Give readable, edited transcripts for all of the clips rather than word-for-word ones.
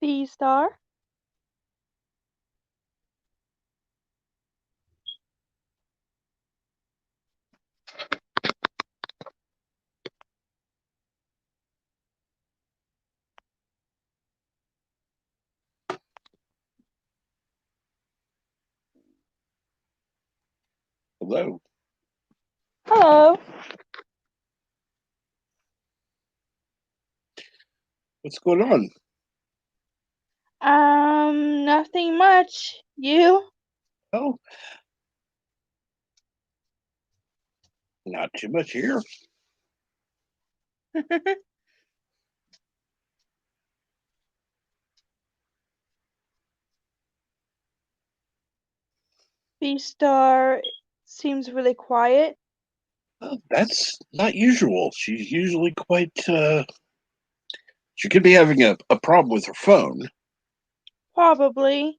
B star. Hello. Hello. What's going on? Nothing much. You? Oh, not too much here. B star seems really quiet. Oh, that's not usual. She's usually quite, she could be having a problem with her phone. Probably.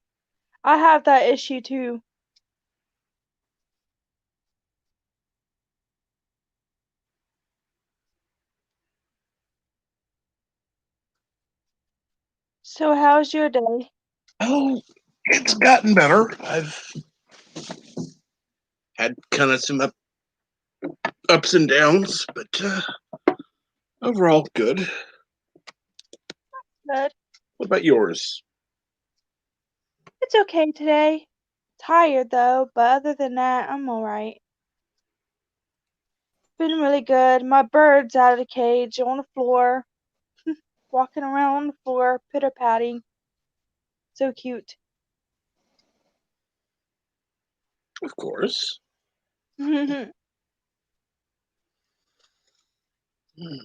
I have that issue too. So how's your day? Oh, it's gotten better. I've had kind of some ups and downs, but overall good. Good. What about yours? It's okay today. Tired though, but other than that, I'm alright. Been really good. My bird's out of the cage on the floor, walking around on the floor, pitter patting. So cute. Of course. Well, Hmm,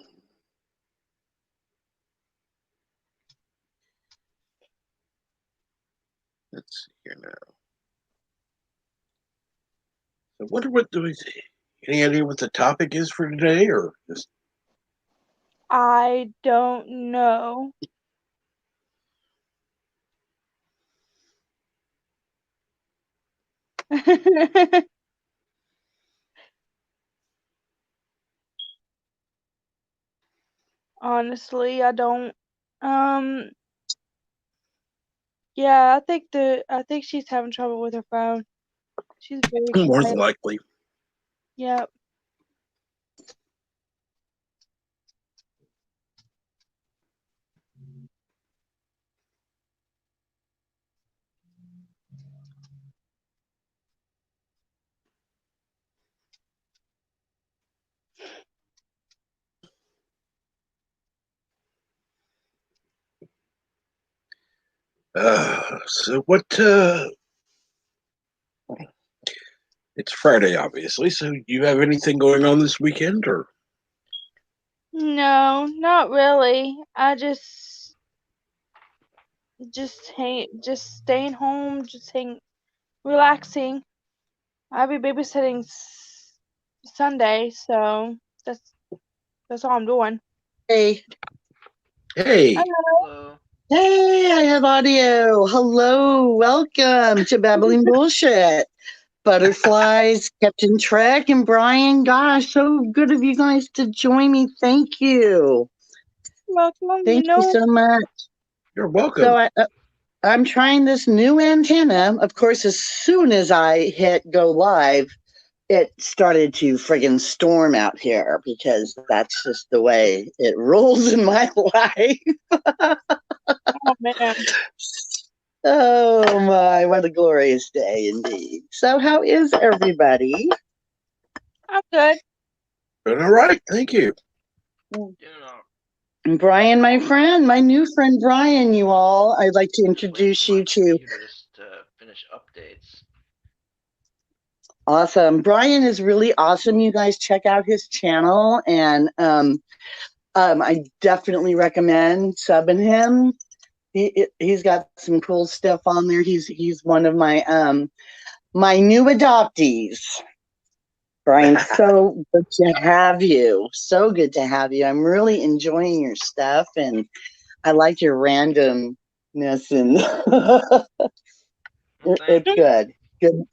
let's see here now. I wonder what do we see? Any idea what the topic is for today, or just I don't know. Honestly, I don't. Um, yeah, I think she's having trouble with her phone. She's very more than quiet. likely? Yep. So what? It's Friday, obviously. So, you have anything going on this weekend, or No, not really. I just staying home, relaxing. I'll be babysitting Sunday, so that's that's all I'm doing. Hey, hey? Hello. Hello. hey, I have audio. Hello, welcome to Babbling Bullshit. Butterflies, Captain Trek, and Brian. Gosh, so good of you guys to join me. Thank you. Welcome. Thank you so much. You're welcome. So I'm trying this new antenna. Of course, as soon as I hit go live, it started to friggin' storm out here because that's just the way it rolls in my life. Oh man, Oh my, what a glorious day indeed. So, how is everybody? I'm good. But all right, thank you. Doing all Brian, my friend, my new friend Brian, you all. I'd like to introduce waiting you for my to computer to finish updates. awesome. Brian is really awesome. You guys check out his channel, and I definitely recommend subbing him. He's got some cool stuff on there. He's one of my new adoptees. Brian, so good to have you. So good to have you. I'm really enjoying your stuff, and I like your randomness, and Well, thank it's you. good. Good.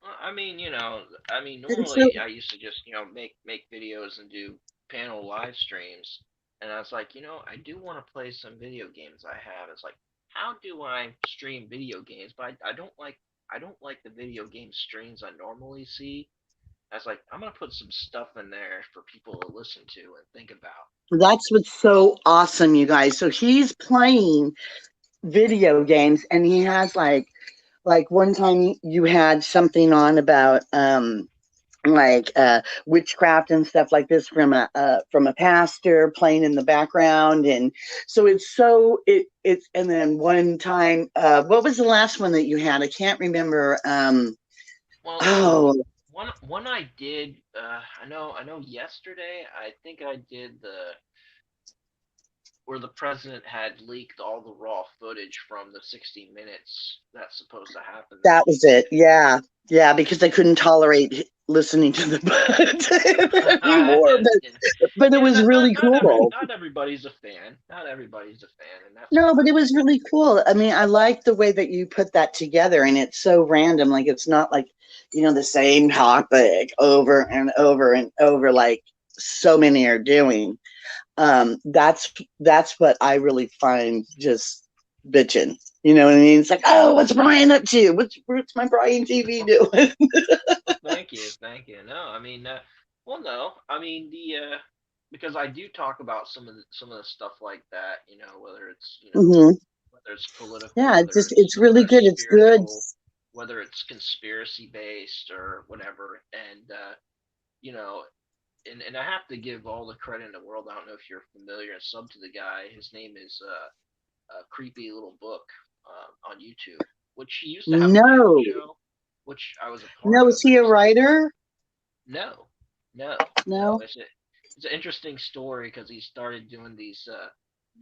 Well, And so, normally I used to just make videos and do panel live streams. and I was like, I do want to play some video games I have. It's like, how do I stream video games? But I don't like the video game streams I normally see. I was like, I'm gonna put some stuff in there for people to listen to and think about. That's what's so awesome, you guys. So he's playing video games, and he has like one time you had something on about like witchcraft and stuff like this from a pastor playing in the background, and so it's and then one time what was the last one that you had? I can't remember. Well, Oh, one I did. I know. Yesterday, I think I did the where the president had leaked all the raw footage from the 60 minutes that's supposed to happen this that was it. weekend. Yeah, because they couldn't tolerate listening to the anymore, but it Yeah, was really cool. not everybody's a fan. Not everybody's a fan, and that's No, but fine. it was really cool. I mean, I like the way that you put that together, and it's so random. Like, it's not like, the same topic over and over and over, like so many are doing. That's what I really find just bitching. You know what I mean? It's like, oh, what's Brian up to? What's my Brian TV doing? Well, thank you. No, I mean, well, no, I mean because I do talk about some of the stuff like that. Hmm. Whether it's political, Yeah, it's whether really it's good. It's good. spiritual, whether it's conspiracy based or whatever, and you know, and I have to give all the credit in the world. I don't know if you're familiar and sub to the guy. His name is a creepy little book on YouTube, which he used to have a panel No, show, which I was a part no. Is of, he and a it's like writer? no, no, no. No. It's an interesting story because he started doing these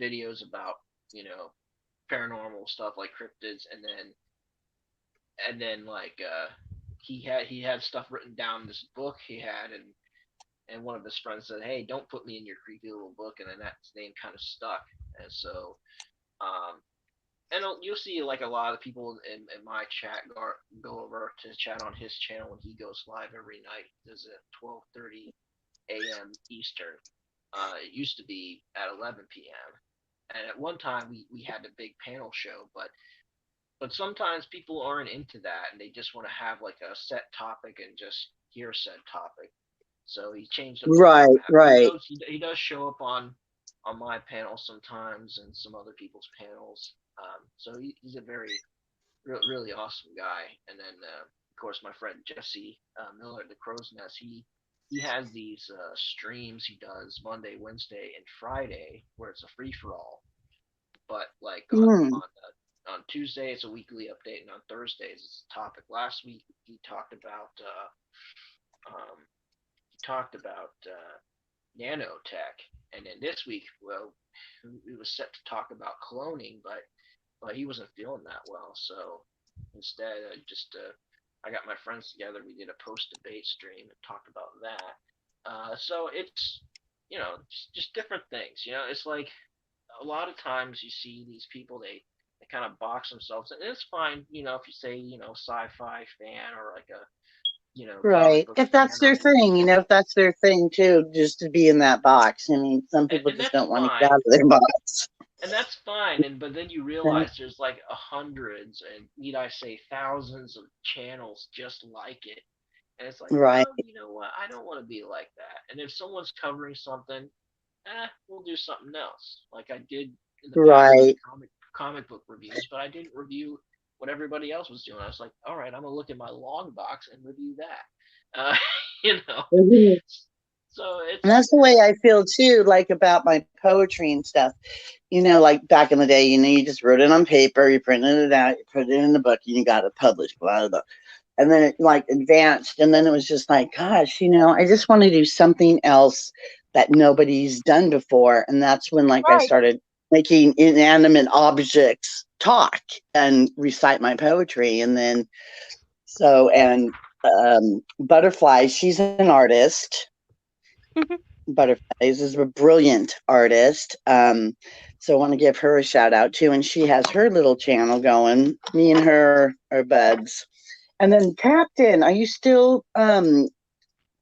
videos about you know paranormal stuff like cryptids, and then like he had stuff written down in this book he had, and one of his friends said, "Hey, don't put me in your creepy little book," and then that name kind of stuck, and so um, and you'll see like a lot of people in my chat go over to chat on his channel when he goes live every night. He does it at 12:30 a.m. Eastern. It used to be at 11 p.m. And at one time we had a big panel show, but sometimes people aren't into that and they just want to have like a set topic and just hear said topic. So he changed up the Right, format. But right. he does show up on my panel sometimes and some other people's panels. So he's a very really awesome guy. And then of course my friend Jesse Miller at the Crow's Nest. He has these streams he does Monday, Wednesday, and Friday where it's a free for all. But like Mm, on Tuesday it's a weekly update, and on Thursdays it's a topic. Last week um, he talked about nanotech, and then this week, well, we was set to talk about cloning, but he wasn't feeling that well, so instead, I got my friends together. We did a post debate stream and talked about that. So it's just different things. It's like a lot of times you see these people they kind of box themselves, and it's fine. If you say sci-fi fan or like a comic right. book If fan that's or their thing, if that's their thing too, just to be in that box. I mean, some and, people and just that's don't want to get fine. out of their box. And that's fine. But then you realize there's like hundreds and need I say thousands of channels just like it. And it's like, Right, well, you know what? I don't want to be like that. And if someone's covering something, we'll do something else. Like I did in the past, I did right. comic book reviews, but I didn't review what everybody else was doing. I was like, all right, I'm gonna look at my long box and review that. You know. Mhm. So And it's that's the way I feel too, like about my poetry and stuff. Like back in the day, you just wrote it on paper, you printed it out, you put it in the book, and you got it published, blah, blah, blah. And then it like advanced, and then it was just like, gosh, I just want to do something else that nobody's done before. And that's when like I Right. started making inanimate objects talk and recite my poetry. And then and Butterfly, she's an artist. Butterflies is a brilliant artist. So I want to give her a shout out too. And she has her little channel going. Me and her are buds. And then Captain, are you still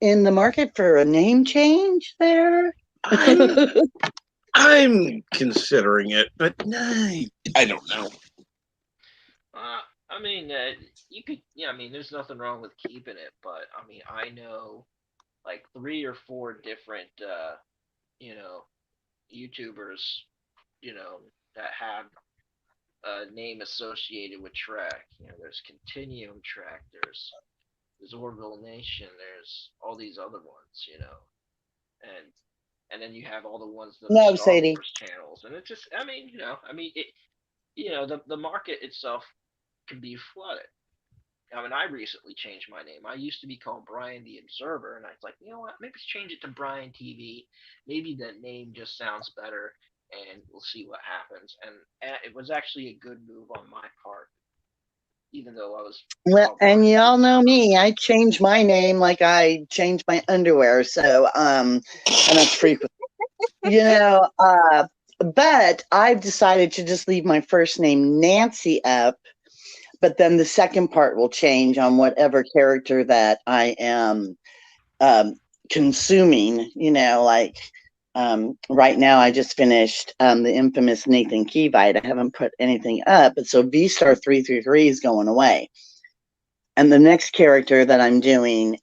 in the market for a name change there? I'm I'm considering it, but I don't know. I mean, you could. Yeah, I mean, there's nothing wrong with keeping it, but I mean, I know like 3 or 4 different, you know, YouTubers, that have a name associated with Trek. There's Continuum Trek, there's Orbital Nation, there's all these other ones, and then you have all the ones that are No, Star Sadie. Wars channels, and it just, the market itself can be flooded. I mean, I recently changed my name. I used to be called Brian the Observer, and I was like, you know what? Maybe change it to Brian TV. Maybe the name just sounds better, and we'll see what happens. And it was actually a good move on my part, even though I was. Well, and y'all know me. I change my name like I change my underwear. So, and that's frequent. But I've decided to just leave my first name Nancy up. But then the second part will change on whatever character that I am consuming. Right now I just finished the infamous Nathan Kevite. I haven't put anything up, but so V-Star 333 is going away. And the next character that I'm doing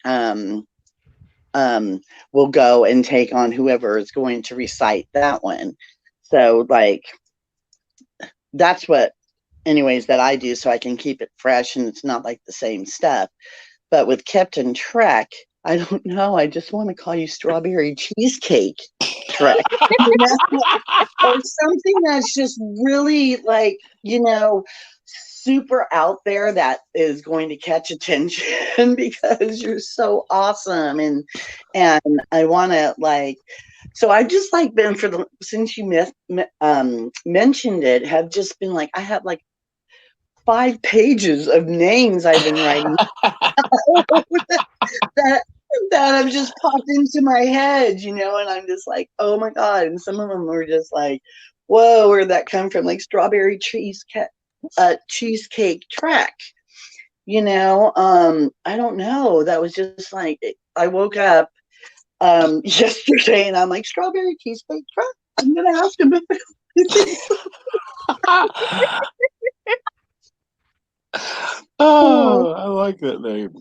will go and take on whoever is going to recite that one. So, that's what, anyways, that I do, so I can keep it fresh and it's not like the same stuff. But with Captain Trek, I don't know. I just want to call you Strawberry Cheesecake Trek. Or something that's just really super out there that is going to catch attention because you're so awesome. And I want to so I've just been since you mentioned it, have just been I have 5 pages of names I've been writing that have just popped into my head, and I'm just oh my God. And some of them were just whoa, where'd that come from? Like Strawberry Cheesecake Trek. I don't know. That was just I woke up yesterday and I'm like, Strawberry Cheesecake Trek? I'm gonna ask him if Oh, I like that name.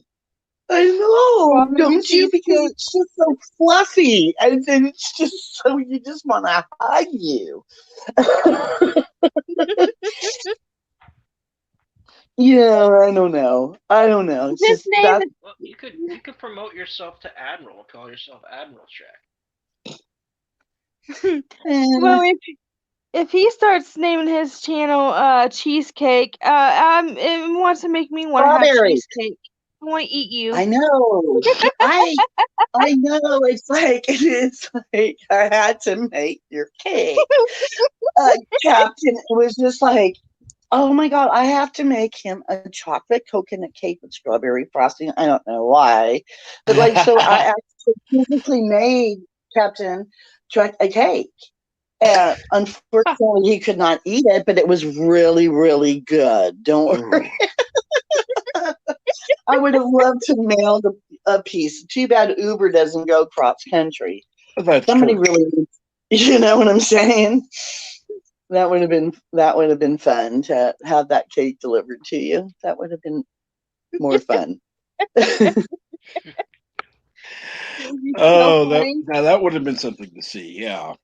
I know, don't you? Because it's just so fluffy, and it's just so you just want to hug you. Yeah, I don't know. It's His just name is. Well, you could promote yourself to Admiral and call yourself Admiral Trek. Well, if he starts naming his channel Cheesecake, it wants to make me want to have Strawberry. cheesecake. I want to eat you. I know. I know. It's I had to make your cake, Captain. It was just oh my God, I have to make him a chocolate coconut cake with strawberry frosting. I don't know why, but so I actually physically made Captain Trek a cake. And unfortunately, he could not eat it, but it was really, really good. Don't worry. I would have loved to mail a piece. Too bad Uber doesn't go cross country. Somebody true. really, you know what I'm saying? That would have been fun to have that cake delivered to you. That would have been more fun. Oh, that would have been something to see. Yeah.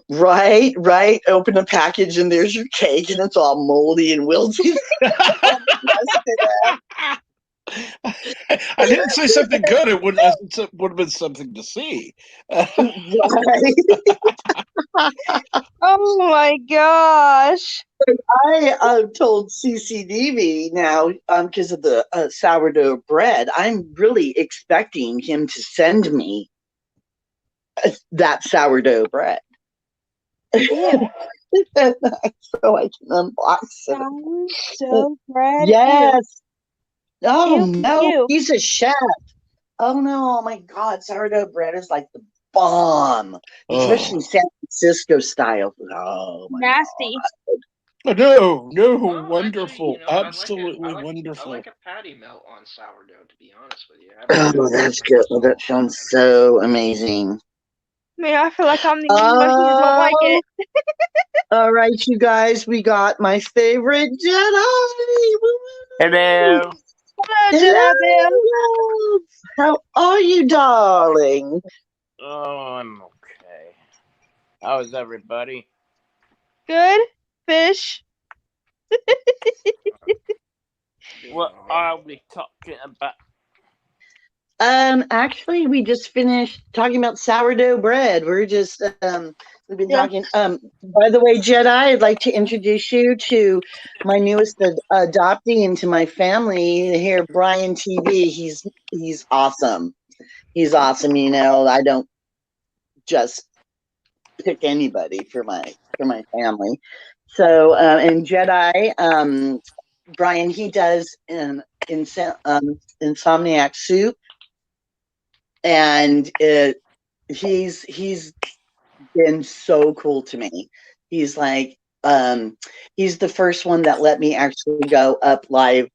Right. Open a package and there's your cake and it's all moldy and wilty. I didn't say something good. It would have been something to see. Right. Oh my gosh. I told CCDV now because of the sourdough bread. I'm really expecting him to send me that sourdough bread. Yeah. So I can unbox it. Sourdough bread. Yes. Ew. Oh Ew, no, ew. he's a chef. Oh no, oh my God, sourdough bread is like the bomb, especially San Francisco style. Oh my Nasty. God. No, Well, wonderful, actually, absolutely wonderful. I like a patty melt on sourdough, to be honest with you. Oh, that's good. Oh, that sounds so amazing. Man, I feel like I'm the only one who don't like it. All right, you guys, we got my favorite Jedi. Woo-woo. Hello. Hello, Jedi Bill. Hello. How are you, darling? Oh, I'm okay. How is everybody? Good fish. What are we talking about? Actually, we just finished talking about sourdough bread. We're just we've been Yeah. talking. By the way, Jedi, I'd like to introduce you to my newest adoptee into my family here, Brian TV. He's awesome. He's awesome. You know, I don't just pick anybody for my family. So, and Jedi, Brian, he does Insomniac Soup, and he's been so cool to me. He's like, he's the first one that let me actually go up live.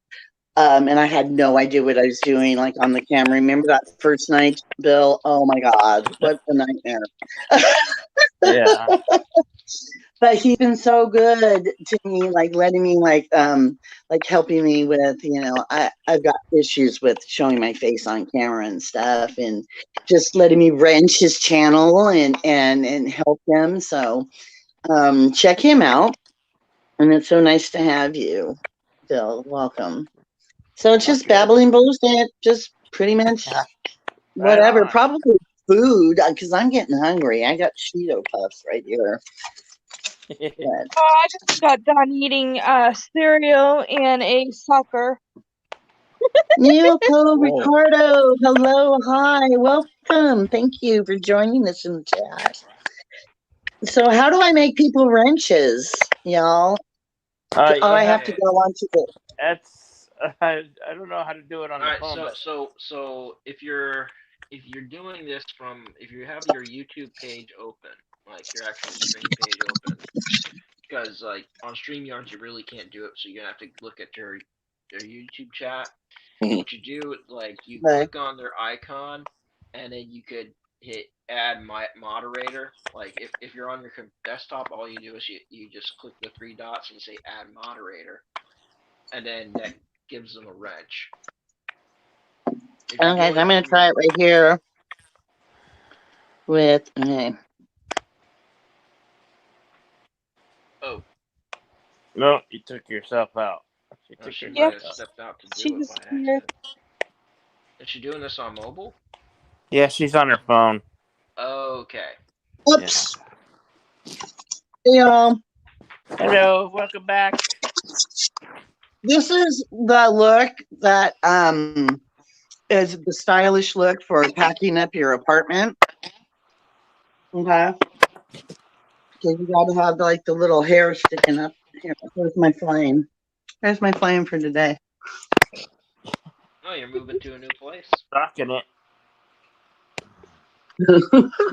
And I had no idea what I was doing, like on the camera. Remember that first night, Bill? Oh my God, what a nightmare! Yeah. But he's been so good to me, like letting me, like helping me with, you know, I've got issues with showing my face on camera and stuff, and just letting me wrench his channel and help him. So check him out, and it's so nice to have you, Bill. Welcome. So it's just Okay. babbling bullshit, just pretty much Right whatever. on. Probably food, because I'm getting hungry. I got Cheeto puffs right here. But I just got done eating cereal and a sucker. Miyoko Ricardo, hello, hi, welcome. Thank you for joining us in the chat. So, how do I make people wrenches, y'all? I have to go on to the. That's I don't know how to do it on All the right, phone. so if you're doing this from, if you have your YouTube page open, like your actual stream page open, because like on StreamYards you really can't do it, so you're gonna have to look at their YouTube chat. What you do, like you click on their icon, and then you could hit add my moderator. Like if you're on your desktop, all you do is you just click the three dots and say add moderator, and then that gives them a wrench. Okay, so I'm going to try it right here with. Oh. No, you took yourself out. She might have stepped out to do it by Disappeared. accident. Is she doing this on mobile? Yeah, she's on her phone. Okay. Oops. Hey, y'all. Hello, welcome back. This is the look that is the stylish look for packing up your apartment. Okay. Because you got to have like the little hair sticking up. Here, here's my flame. Here's my flame for today. Oh, you're moving to a new place. Rocking it.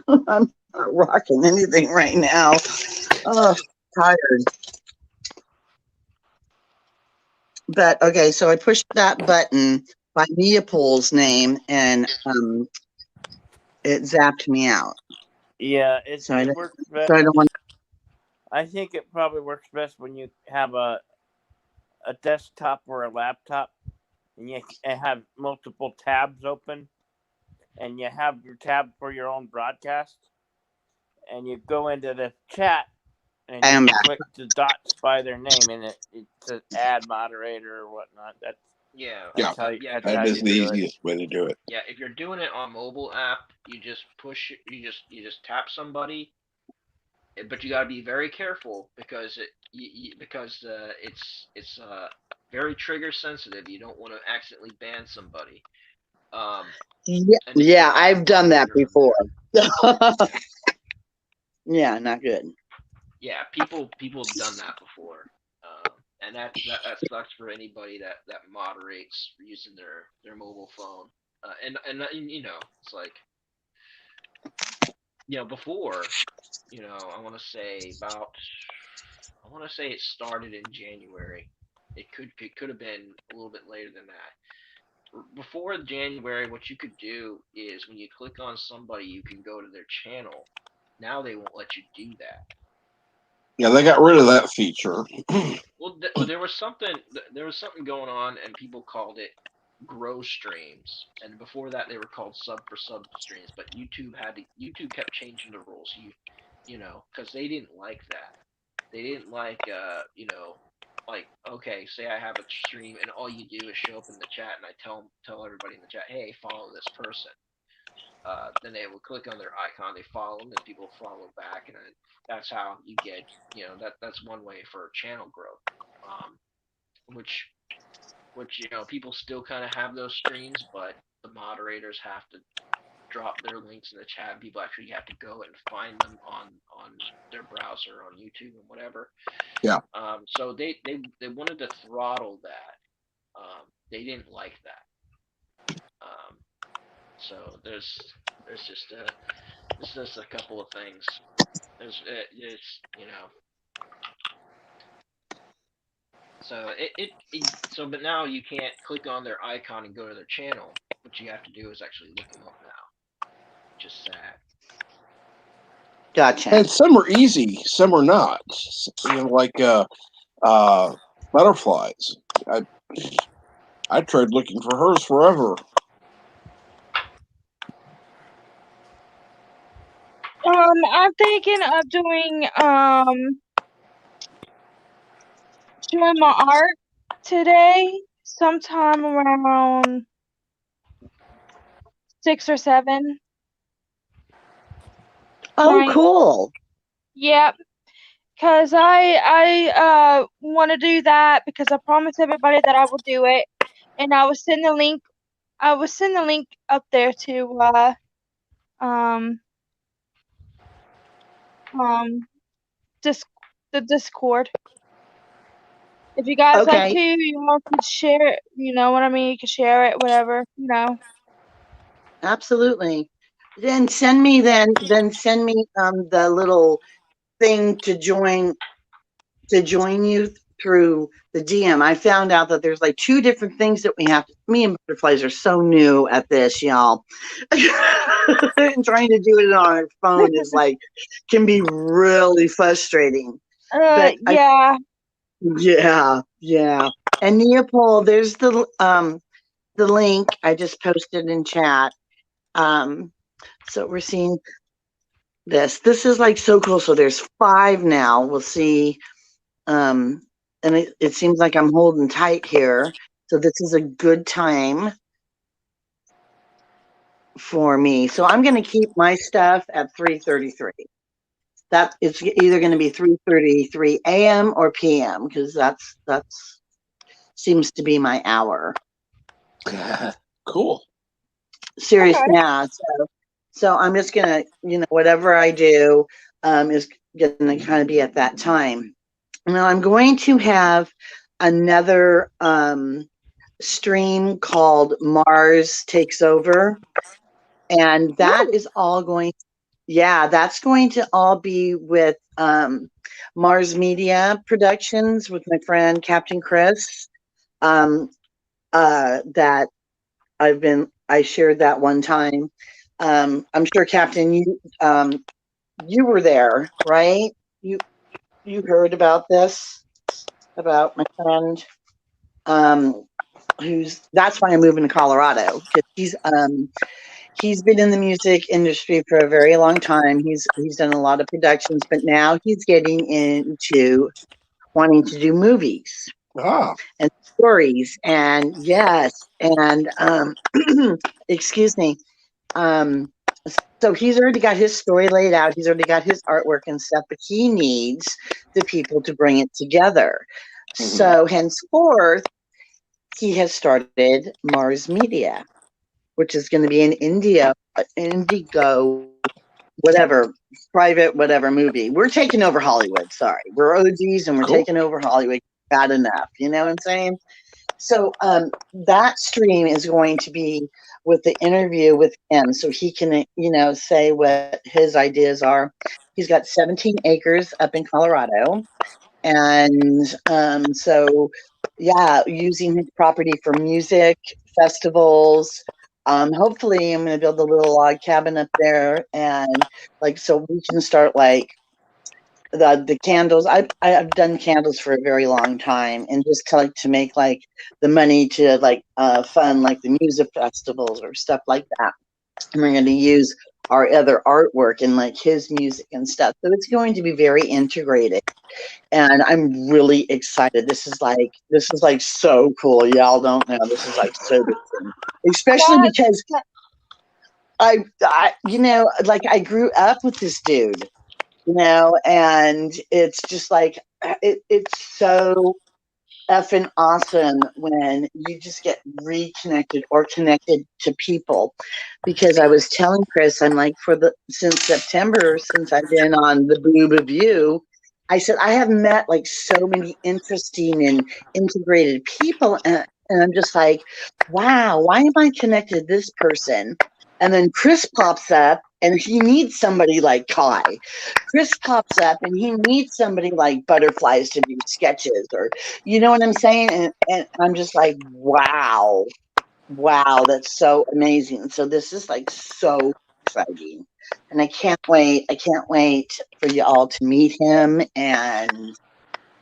I'm not rocking anything right now. Oh, tired. But okay, so I pushed that button by Leopold's name, and it zapped me out. Yeah, it works best. So I don't want. I think it probably works best when you have a desktop or a laptop, and you have multiple tabs open, and you have your tab for your own broadcast, and you go into the chat, and you click the dots by their name, and it says add moderator or whatnot. That's that is the easiest way to do it. Yeah, if you're doing it on mobile app, you just tap somebody, but you gotta be very careful because it's very trigger sensitive. You don't want to accidentally ban somebody. Yeah, I've done that before. Yeah, not good. Yeah, people have done that before, and that sucks for anybody that moderates using their mobile phone. And you know, it's like, you know, before, you know, I want to say it started in January. It could have been a little bit later than that. before January, what you could do is when you click on somebody, you can go to their channel. Now they won't let you do that. Yeah, they got rid of that feature. Well, there was something going on, and people called it grow streams, and before that they were called sub for sub streams. But YouTube kept changing the rules. Because they didn't like that. They didn't like like, okay, say I have a stream and all you do is show up in the chat, and I tell everybody in the chat, hey, follow this person. Then they would click on their icon, they follow them, and people follow back, and then that's how you get, that's one way for channel growth. Which people still kind of have those streams, but the moderators have to drop their links in the chat. People actually have to go and find them on their browser, on YouTube, and whatever. Yeah. So they wanted to throttle that. They didn't like that. So there's just a couple of things. There's So but now you can't click on their icon and go to their channel. What you have to do is actually look them up now. Which is sad. Gotcha. And some are easy, some are not. Like butterflies. I tried looking for hers forever. I'm thinking of doing showing my art today, sometime around 6 or 7. Oh, Right. cool. Yep. Because I want to do that because I promised everybody that I will do it, and I will send the link. I will send the link up there to the Discord. If you guys like Okay. to, you all could share it. You know what I mean? You can share it, whatever. Absolutely. Then send me the little thing to join you through the DM. I found out that there's like 2 different things that we have to. Me and butterflies are so new at this, y'all. And trying to do it on our phone is can be really frustrating. But Yeah. yeah. And Neopol, there's the link I just posted in chat. So we're seeing this. This is so cool. So there's 5 now. We'll see. And it seems like I'm holding tight here. So this is a good time for me. So I'm going to keep my stuff at 3:33. That it's either going to be 3:33 a.m. or p.m. because that's seems to be my hour. Cool. Serious, Okay. yeah. So I'm just gonna, whatever I do, is gonna kind of be at that time. Now I'm going to have another stream called Mars Takes Over, and that is all going. Yeah, that's going to all be with Mars Media Productions with my friend Captain Chris. That I shared that one time. I'm sure, Captain, you were there, right? You heard about this, about my friend, that's why I'm moving to Colorado, because he's been in the music industry for a very long time. He's done a lot of productions, but now he's getting into wanting to do movies. And stories, and yes, and excuse me. So he's already got his story laid out. He's already got his artwork and stuff, but he needs the people to bring it together. Mm-hmm. So henceforth, he has started Mars Media, which is going to be an Indigo, whatever, private, whatever movie. We're taking over Hollywood. Sorry, we're OGs and we're taking over Hollywood. Bad enough, you know what I'm saying? So that stream is going to be with the interview with him, so he can, say what his ideas are. He's got 17 acres up in Colorado, and so yeah, using his property for music, festivals. Hopefully, I'm going to build a little log cabin up there, and like so we can start like the candles. I've done candles for a very long time, and just to, like to make like the money to like fund like the music festivals or stuff like that. And we're going to use our other artwork and like his music and stuff. So it's going to be very integrated, and I'm really excited. This is like so cool. Y'all don't know. This is like so different, especially because I you know like I grew up with this dude. You know, and it's just like it's so effing awesome when you just get reconnected or connected to people. Because I was telling Chris, I'm like, since September, since I've been on the Boob of You, I said I have met like so many interesting and integrated people, and I'm just like, wow, why am I connected to this person? And then Chris pops up and he needs somebody like Kai. Chris pops up and he needs somebody like Butterflies to do sketches, or you know what I'm saying? And I'm just like, wow, that's so amazing. So this is like so exciting. And I can't wait. I can't wait for you all to meet him and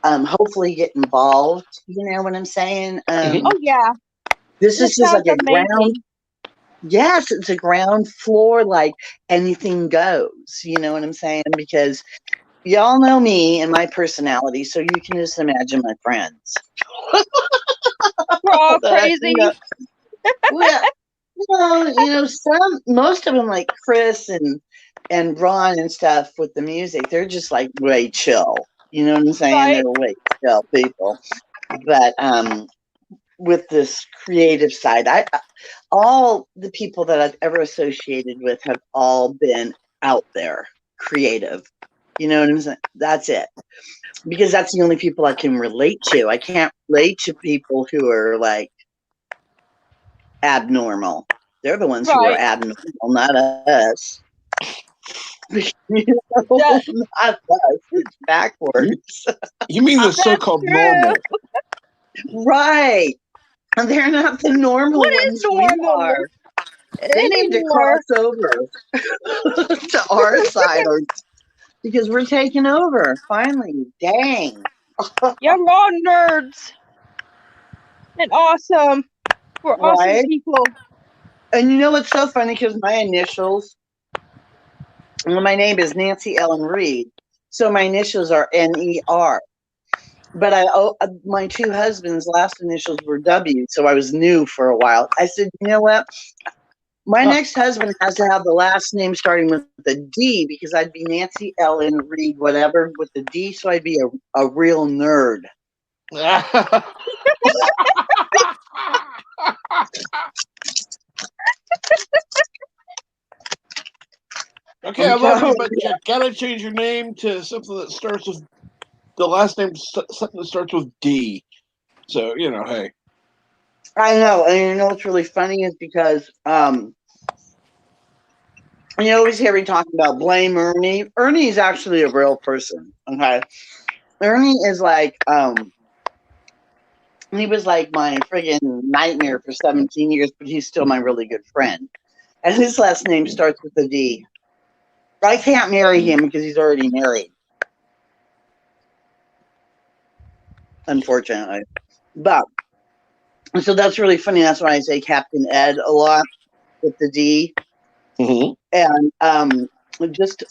hopefully get involved. You know what I'm saying? Oh yeah. This is just like a amazing. ground. Yes, it's a ground floor, like anything goes. You know what I'm saying? Because y'all know me and my personality, so you can just imagine my friends. We're all crazy. Most of them like Chris and Ron and stuff with the music, they're just like way chill. You know what I'm saying? Right. They're way chill people. But with this creative side, all the people that I've ever associated with have all been out there, creative. You know what I'm saying? That's it. Because that's the only people I can relate to. I can't relate to people who are like abnormal. They're the ones who are abnormal, not us. You know, not us. It's backwards. You mean the so-called normal? Right. And they're not the normal What ones is normal? we are. They need to cross over to our side, or because we're taking over finally. Dang. You're all nerds and awesome. We're awesome people. And you know what's so funny? Because my initials, well, my name is Nancy Ellen Reed, so my initials are NER. But my two husbands' last initials were W, so I was new for a while. I said, you know what? My next husband has to have the last name starting with a D, because I'd be Nancy Ellen Reed, whatever, with the D, so I'd be a real nerd. Okay, I love you, but you gotta change your name to something that starts with the last name, something that starts with D. So, you know, hey. I know, and you know what's really funny is because you always hear me talking about blame Ernie. Ernie is actually a real person. Okay, Ernie is like he was like my friggin' nightmare for 17 years, but he's still my really good friend. And his last name starts with a D. I can't marry him because he's already married, unfortunately. But so that's really funny. That's why I say Captain Ed a lot with the D. Mm-hmm. And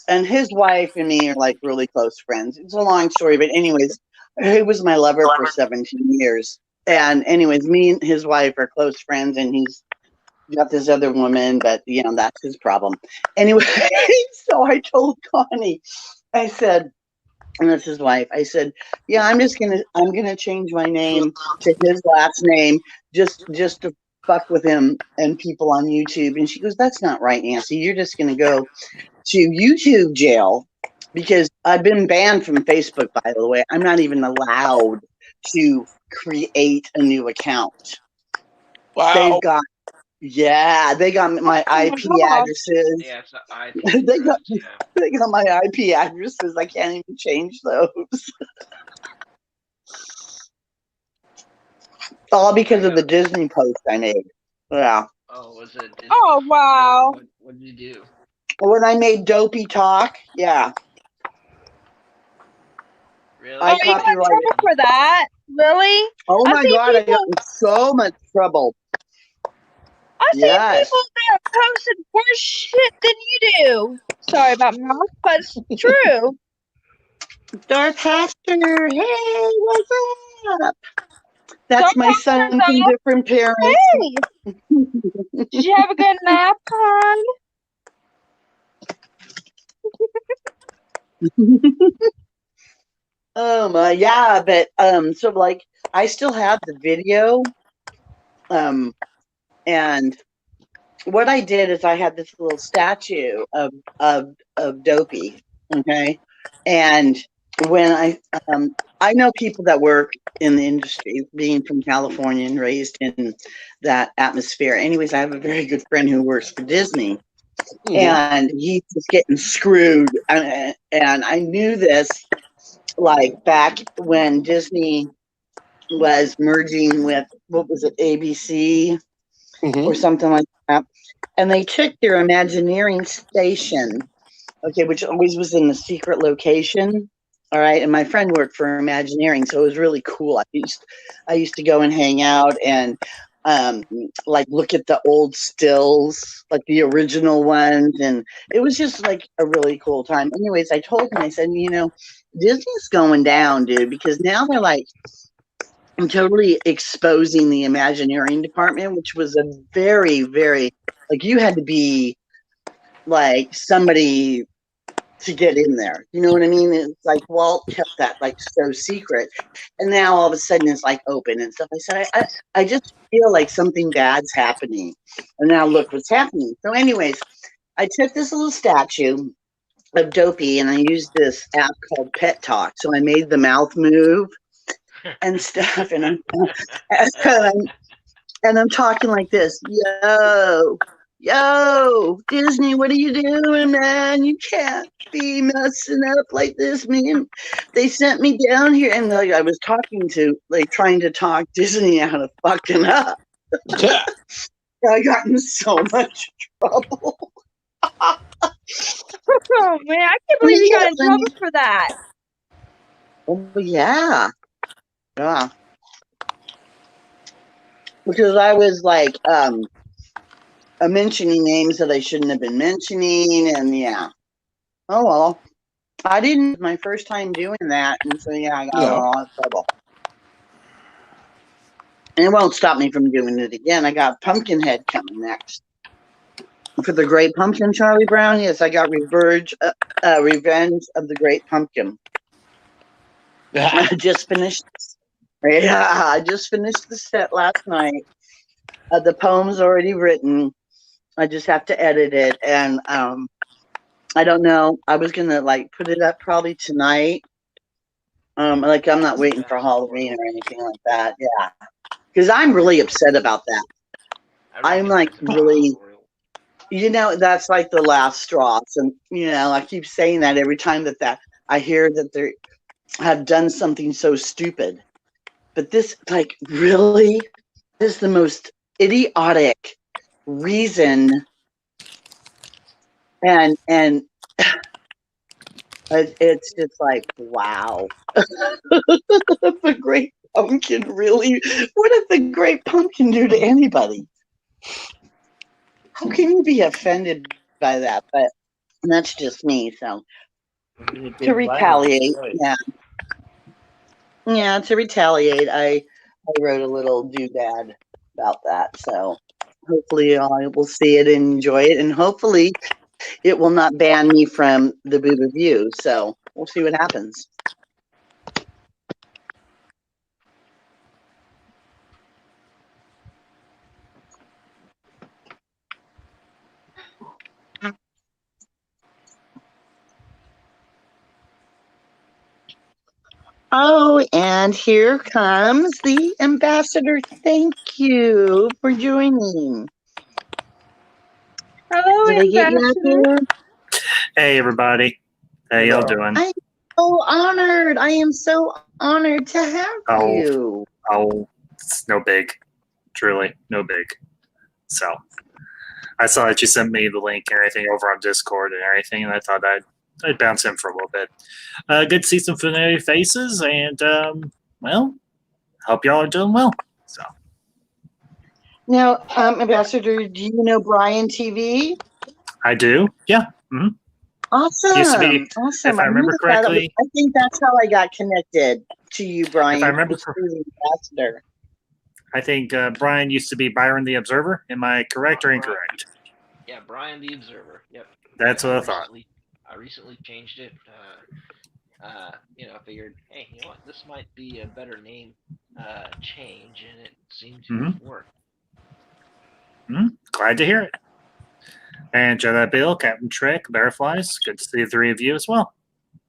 and his wife and me are like really close friends. It's a long story, but anyways, he was my lover for 17 years. And anyways, me and his wife are close friends, and he's got this other woman, but you know, that's his problem. Anyway, so I told Connie, I said, and that's his wife, I said, yeah, I'm gonna change my name to his last name just to fuck with him and people on YouTube. And she goes, that's not right, Nancy. You're just gonna go to YouTube jail, because I've been banned from Facebook, by the way. I'm not even allowed to create a new account. Wow. They got my IP addresses. Yeah, it's IP they got my IP addresses. I can't even change those. All because of the Disney post I made. Yeah. Oh, was it? Oh, wow. What did you do? When I made Dopey talk, yeah, Really? I Oh, you got in copyrighted. trouble for that? Really? Oh I my see God, I got people. in so much trouble. I see Yes. people that posted worse shit than you do. Sorry about my mouth, but it's true. Dark Pastor, hey, what's up? That's my Sometimes son I from different parents. Hey, did you have a good nap, hon? Yeah, but so like I still have the video. And what I did is I had this little statue of Dopey, okay? And when I know people that work in the industry, being from California and raised in that atmosphere. Anyways, I have a very good friend who works for Disney, and he's just getting screwed. And I knew this like back when Disney was merging with, what was it, ABC or something like that. And they took their Imagineering station, okay, which always was in a secret location. All right. And my friend worked for Imagineering, so it was really cool. I used to go and hang out and like look at the old stills, like the original ones, and it was just like a really cool time. Anyways, I told him, I said, Disney's going down, dude, because now they're like totally exposing the Imagineering department, which was a very, very, like, you had to be like somebody to get in there. You know what I mean? It's like Walt kept that like so secret, and now all of a sudden it's like open and stuff. I said, I just feel like something bad's happening, and now look what's happening. So, anyways, I took this little statue of Dopey and I used this app called Pet Talk. So I made the mouth move and stuff, and I'm talking like this, yo, Disney, what are you doing, man? You can't be messing up like this, man. They sent me down here, and like I was trying to talk Disney out of fucking up. Yeah. I got in so much trouble. Oh man, I can't believe you got in trouble for that. Oh yeah. Yeah. Because I was like mentioning names that I shouldn't have been mentioning, and yeah. Oh well. I didn't my first time doing that, and so yeah, I got in a lot of trouble. And it won't stop me from doing it again. I got Pumpkinhead coming next. For the Great Pumpkin, Charlie Brown, yes, I got Revenge of the Great Pumpkin. I just finished. Yeah, I just finished the set last night. The poem's already written. I just have to edit it, and I don't know. I was gonna like put it up probably tonight. Like I'm not waiting for Halloween or anything like that. Yeah, because I'm really upset about that. I'm like really, that's like the last straw. And I keep saying that every time that I hear that they have done something so stupid. But this, like, really is the most idiotic reason, and it's just like, wow. The Great Pumpkin, really? What did the Great Pumpkin do to anybody? How can you be offended by that? But that's just me. So to retaliate, to retaliate, I wrote a little doodad about that. So hopefully I will see it and enjoy it, and hopefully it will not ban me from the Booba View. So we'll see what happens. Oh, and here comes the ambassador. Thank you for joining. Hello, Did I get you out Ambassador. there? Hey, everybody. How y'all doing? I'm so honored. I am so honored to have you. Oh, it's no big. Truly, no big. So I saw that you sent me the link and everything over on Discord and everything, and I thought I'd bounce in for a little bit. Good to see some familiar faces, and well, hope y'all are doing well. So Now, Ambassador, do you know Brian TV? I do, yeah. Mm-hmm. Awesome. Used to be, Awesome. if I remember correctly. I think that's how I got connected to you, Brian. If I remember was through the Ambassador. I think Brian used to be Byron the Observer. Am I correct or incorrect? Yeah, Brian the Observer. Yep. That's what I thought. I recently changed it. I figured, hey, you know what? This might be a better name change, and it seemed to work. Glad to hear it. And Jedi Bill, Captain Trick, Bearflies, good to see the three of you as well.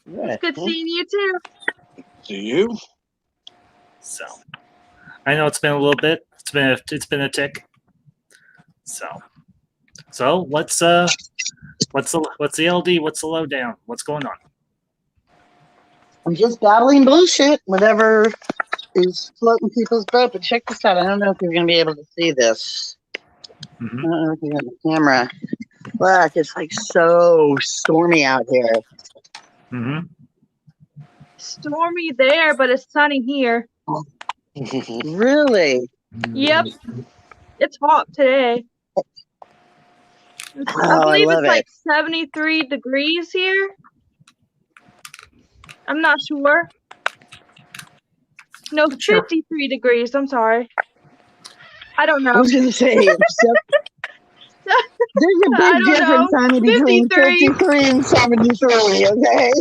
It's good seeing you too. See you. So, I know it's been a little bit. It's been a tick. So what's the LD? What's the lowdown? What's going on? I'm just babbling bullshit, whatever is floating people's boat. But check this out. I don't know if you're going to be able to see this. I don't know if you have the camera. Look, it's like so stormy out here. Stormy there, but it's sunny here. Really? Yep. It's hot today. I believe it's like 73 degrees here. I'm not sure. No, 53 degrees. I'm sorry. I don't know. I was going to say, there's a big difference, honey, between 53 and 73, okay?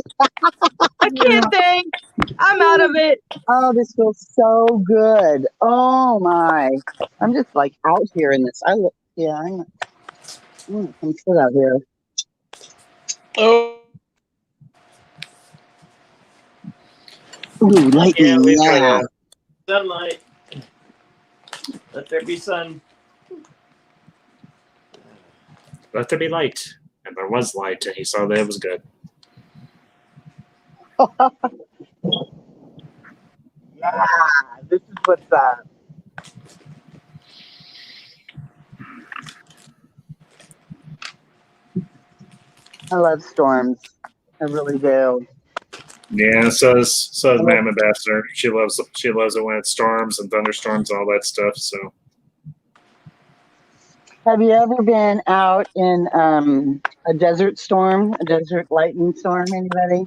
I can't think. I'm out of it. Oh, this feels so good. Oh, my. I'm just, like, out here in this. I'm sit out here. Oh. Ooh, lightning. Yeah. Sunlight. Let there be sun. Let there be light. And there was light, and he saw that it was good. Yeah, this is what's up. I love storms. I really do. Yeah, so does my ambassador. She loves it when it storms and thunderstorms and all that stuff. So, have you ever been out in a desert storm, a desert lightning storm? Anybody?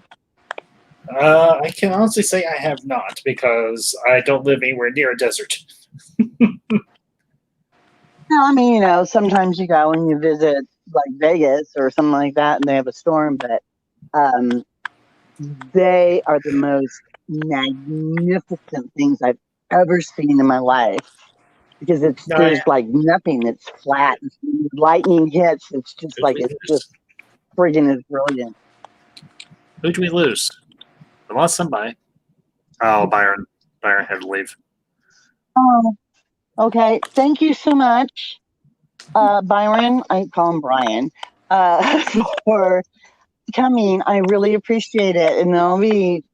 I can honestly say I have not, because I don't live anywhere near a desert. No, I mean, sometimes you go and you visit like Vegas or something like that, and they have a storm, but they are the most magnificent things I've ever seen in my life, because there's like nothing. It's flat. Lightning hits. It's just just friggin' is brilliant. Who did we lose? We lost somebody. Oh, Byron. Byron had to leave. Oh, okay. Thank you so much, Byron. I call him Brian. For coming. I really appreciate it, and I'll be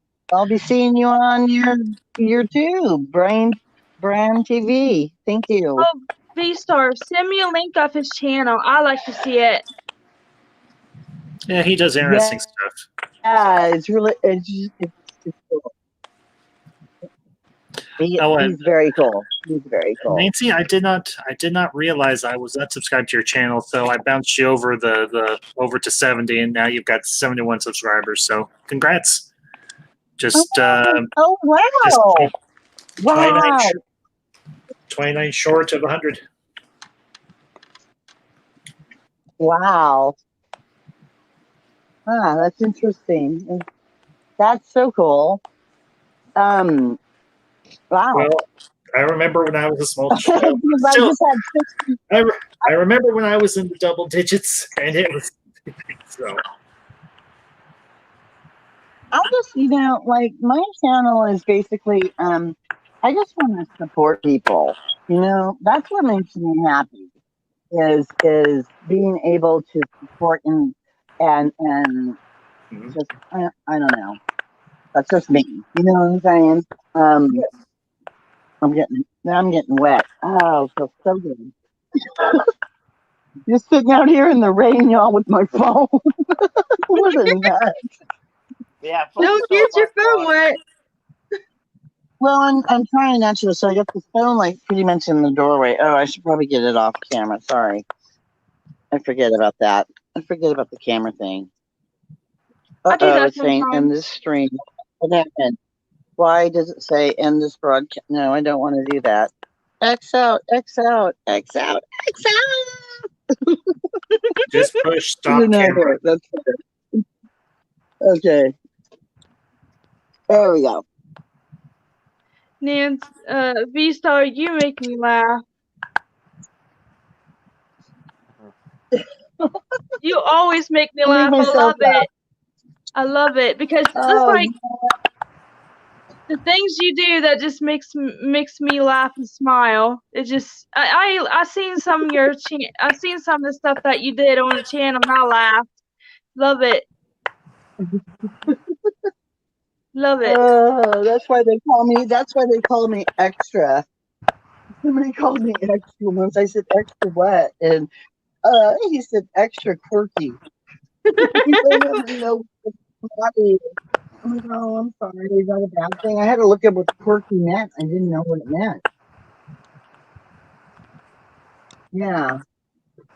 seeing you on your tube, Brand TV. Thank you. Oh, V-Star, send me a link of his channel. I like to see it. Yeah, he does interesting stuff. Yeah, it's really it's cool. He's very cool. He's very cool. Nancy, I did not realize I was not subscribed to your channel, so I bounced you over over to 70, and now you've got 71 subscribers. So congrats. Just oh wow. Wow. 29 short of 100. Wow. Ah, that's interesting. That's so cool. Wow. Well, I remember when I was a small child. I remember when I was in the double digits, and it was so. I just, like my channel is basically, I just want to support people. That's what makes me happy. Is being able to support and just I don't know. That's just me. You know what I'm saying? I'm getting wet. Oh, it feels so good. Just sitting out here in the rain, y'all, with my phone. What a nut. Yeah, Don't get your phone wet. Well, I'm trying not to, so I got the phone like pretty much in the doorway. Oh, I should probably get it off camera. Sorry. I forget about that. I forget about the camera thing. I do that It's saying end sometimes. this stream. What happened? Why does it say end this broadcast? No, I don't want to do that. X out, X out, X out, X out. Just push No, stop camera. there. That's better. Okay. There we go. Nance, V-Star, you make me laugh. You always make me I make laugh. I myself love laugh. it. I love it because it's Oh, like the things you do that just makes me laugh and smile. It just I seen some of your I seen some of the stuff that you did on the channel and I laughed. Love it. Love it. that's why they call me. That's why they call me extra. Somebody called me extra once. I said extra what, and he said extra quirky. You don't ever know what quirky is. I'm like, oh, I'm sorry. Is that a bad thing? I had to look up what quirky meant. I didn't know what it meant. Yeah,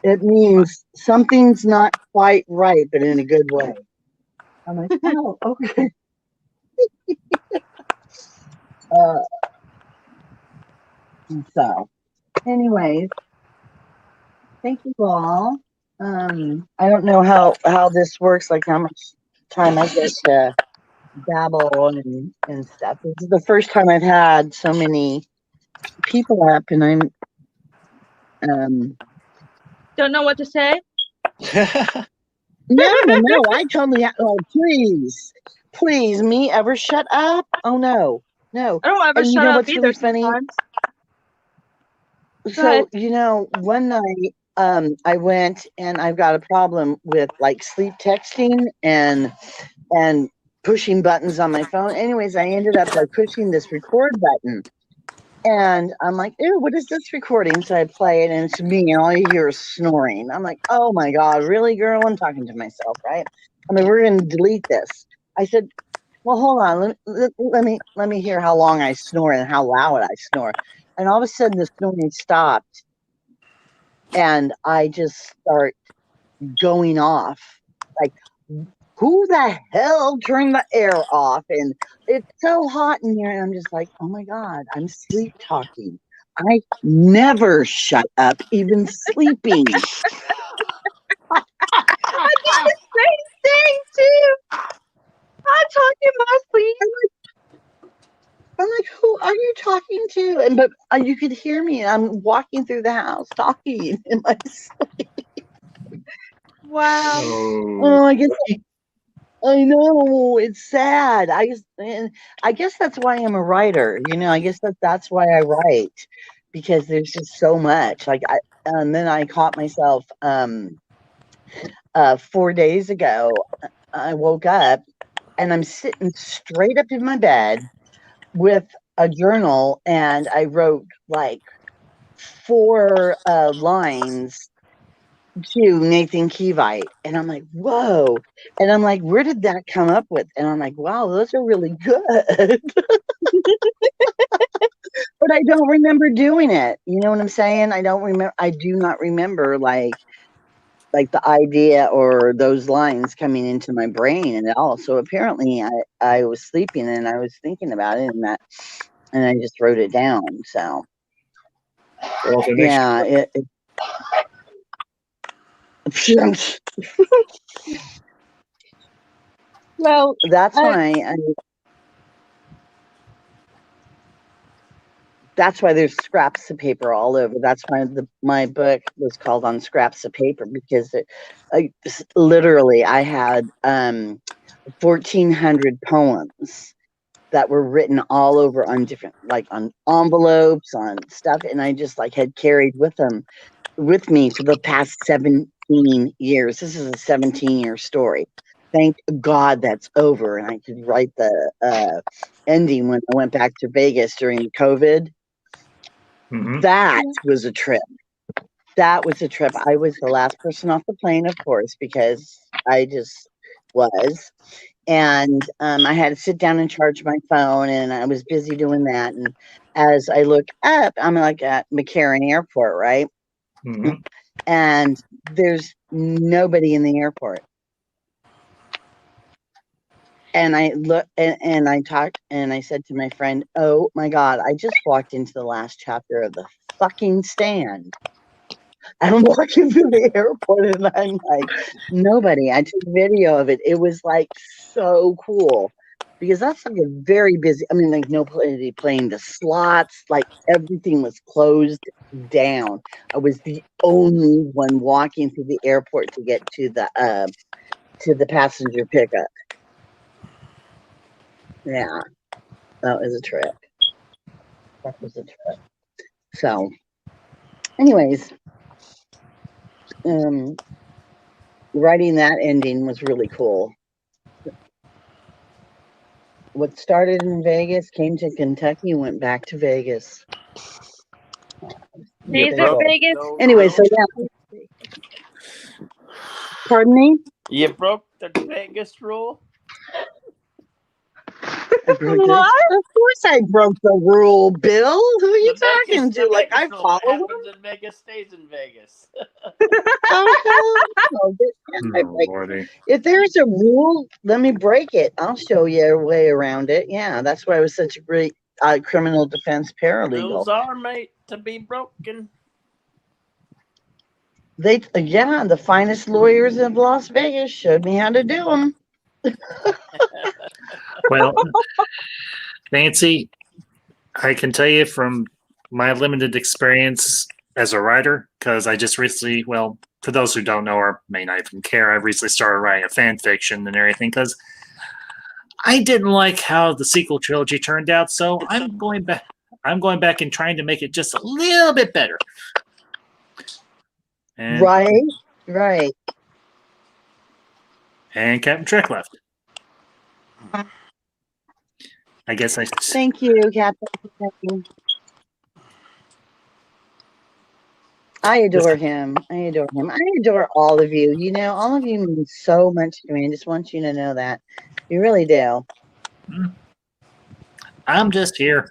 it means something's not quite right, but in a good way. I'm like, oh, okay. So, anyways, thank you all. I don't know how this works, like how much time I get to babble and stuff. This is the first time I've had so many people up, and I'm Don't know what to say. no. I totally oh please me ever shut up? Oh no. I don't ever And you shut know up what's either really funny? sometimes. So, one night I went and I've got a problem with like sleep texting and pushing buttons on my phone. Anyways, I ended up like pushing this record button. And I'm like, ew, what is this recording? So I play it and it's me and all you hear is snoring. I'm like, oh my God, really, girl? I'm talking to myself, right? I mean, we're gonna delete this. I said, well, hold on, let me hear how long I snore and how loud I snore. And all of a sudden the snoring stopped and I just start going off. Like, who the hell turned the air off? And it's so hot in here. And I'm just like, oh my God, I'm sleep talking. I never shut up, even sleeping. I do the same thing too. I talk in my sleep. I'm like, who are you talking to? And but you could hear me. I'm walking through the house talking in my sleep. Wow. Oh, I guess I know it's sad. I guess that's why I'm a writer. I guess that's why I write because there's just so much. And then I caught myself 4 days ago. I woke up and I'm sitting straight up in my bed with a journal and I wrote like 4 lines to Nathan Kevite. And I'm like, whoa. And I'm like, where did that come up with? And I'm like, wow, those are really good. But I don't remember doing it. You know what I'm saying? I do not remember like the idea or those lines coming into my brain at all. So apparently I was sleeping and I was thinking about it and I just wrote it down. So Well, yeah, Well, that's why there's scraps of paper all over. That's why my book was called On Scraps of Paper because literally I had 1,400 poems that were written all over on different, like on envelopes, on stuff, and I just like had carried with me for the past 17 years. This is a 17-year story. Thank God that's over, and I could write the ending when I went back to Vegas during COVID. Mm-hmm. That was a trip. that was a trip. I was the last person off the plane, of course, because I just was. And I had to sit down and charge my phone, and I was busy doing that. And as I look up, I'm like at McCarran Airport, right? Mhm. And there's nobody in the airport. And I look and I talked and I said to my friend, "Oh my God, I just walked into the last chapter of The Fucking Stand." I'm walking through the airport and I'm like, nobody. I took video of it. It was like so cool because that's like a very busy. I mean, like nobody playing the slots. Like everything was closed down. I was the only one walking through the airport to get to the passenger pickup. Yeah, that was a trip. That was a trip. So, anyways, writing that ending was really cool. What started in Vegas came to Kentucky and went back to Vegas. You Stays in broke Vegas. those Anyway, so rules. yeah. Pardon me? You broke the Vegas rule. I broke the, What? of course I broke the rule, Bill. Who are you The Vegas, talking the to? Like Vegas I rule. follow What them? happens in Vegas stays in Vegas. Oh, Oh, Lordy. if there's a rule, let me break it. I'll show you a way around it. Yeah, that's why I was such a great criminal defense paralegal. Rules are made to be broken. The finest lawyers of Las Vegas showed me how to do them. Well, Nancy, I can tell you from my limited experience as a writer, because I just recently, well, for those who don't know or may not even care, I recently started writing a fan fiction and everything because I didn't like how the sequel trilogy turned out, so I'm going back. I'm going back and trying to make it just a little bit better. And, Right. And Captain Trek left. I guess I. Thank you, Captain. I adore him. I adore all of you. You know, all of you mean so much to me. I just want you to know that. You really do. I'm just here.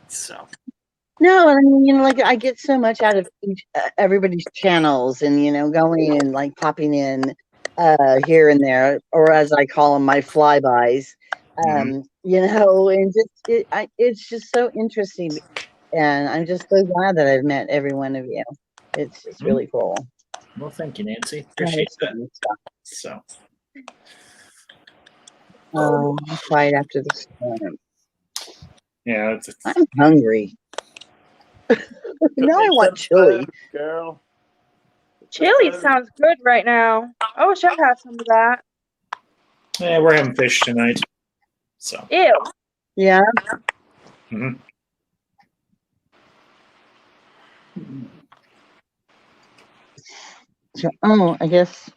So. No, I mean, you know, like I get so much out of everybody's channels and, you know, going and like popping in here and there, or as I call them, my flybys, you know, and just, it's just so interesting. And I'm just so glad that I've met every one of you. It's just really cool. Well, thank you, Nancy. Appreciate that. So. Quiet after the storm. Yeah, I'm hungry. Now I want chili. Girl. Chili sounds good right now. I wish I had some of that. Yeah, we're having fish tonight. So. Ew. Yeah. Mm-hmm. So, I guess.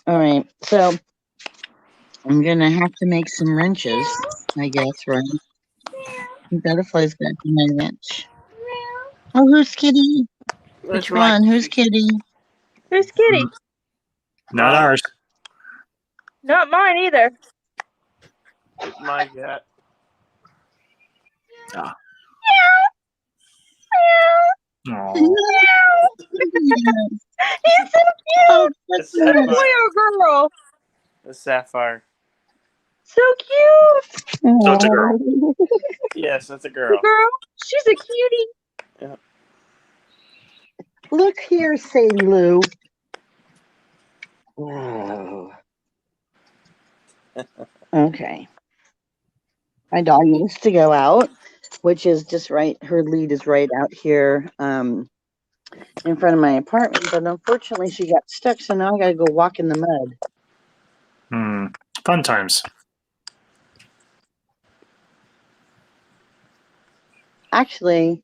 All right. So I'm gonna have to make some wrenches, I guess, right? Butterfly's got my wrench. Oh, who's Kitty? Which one? Who's Kitty? Who's Kitty? Not ours. Not mine either. My God. Ah. Meow. He's so cute. Oh, Is it a boy or a girl? The sapphire. So cute. So it's a girl. Yes, that's a girl. The girl. She's a cutie. Yeah. Look here, Sadie Lou. Whoa. Okay. My dog needs to go out, which is just right. Her lead is right out here in front of my apartment. But unfortunately, she got stuck, so now I got to go walk in the mud. Fun times. Actually,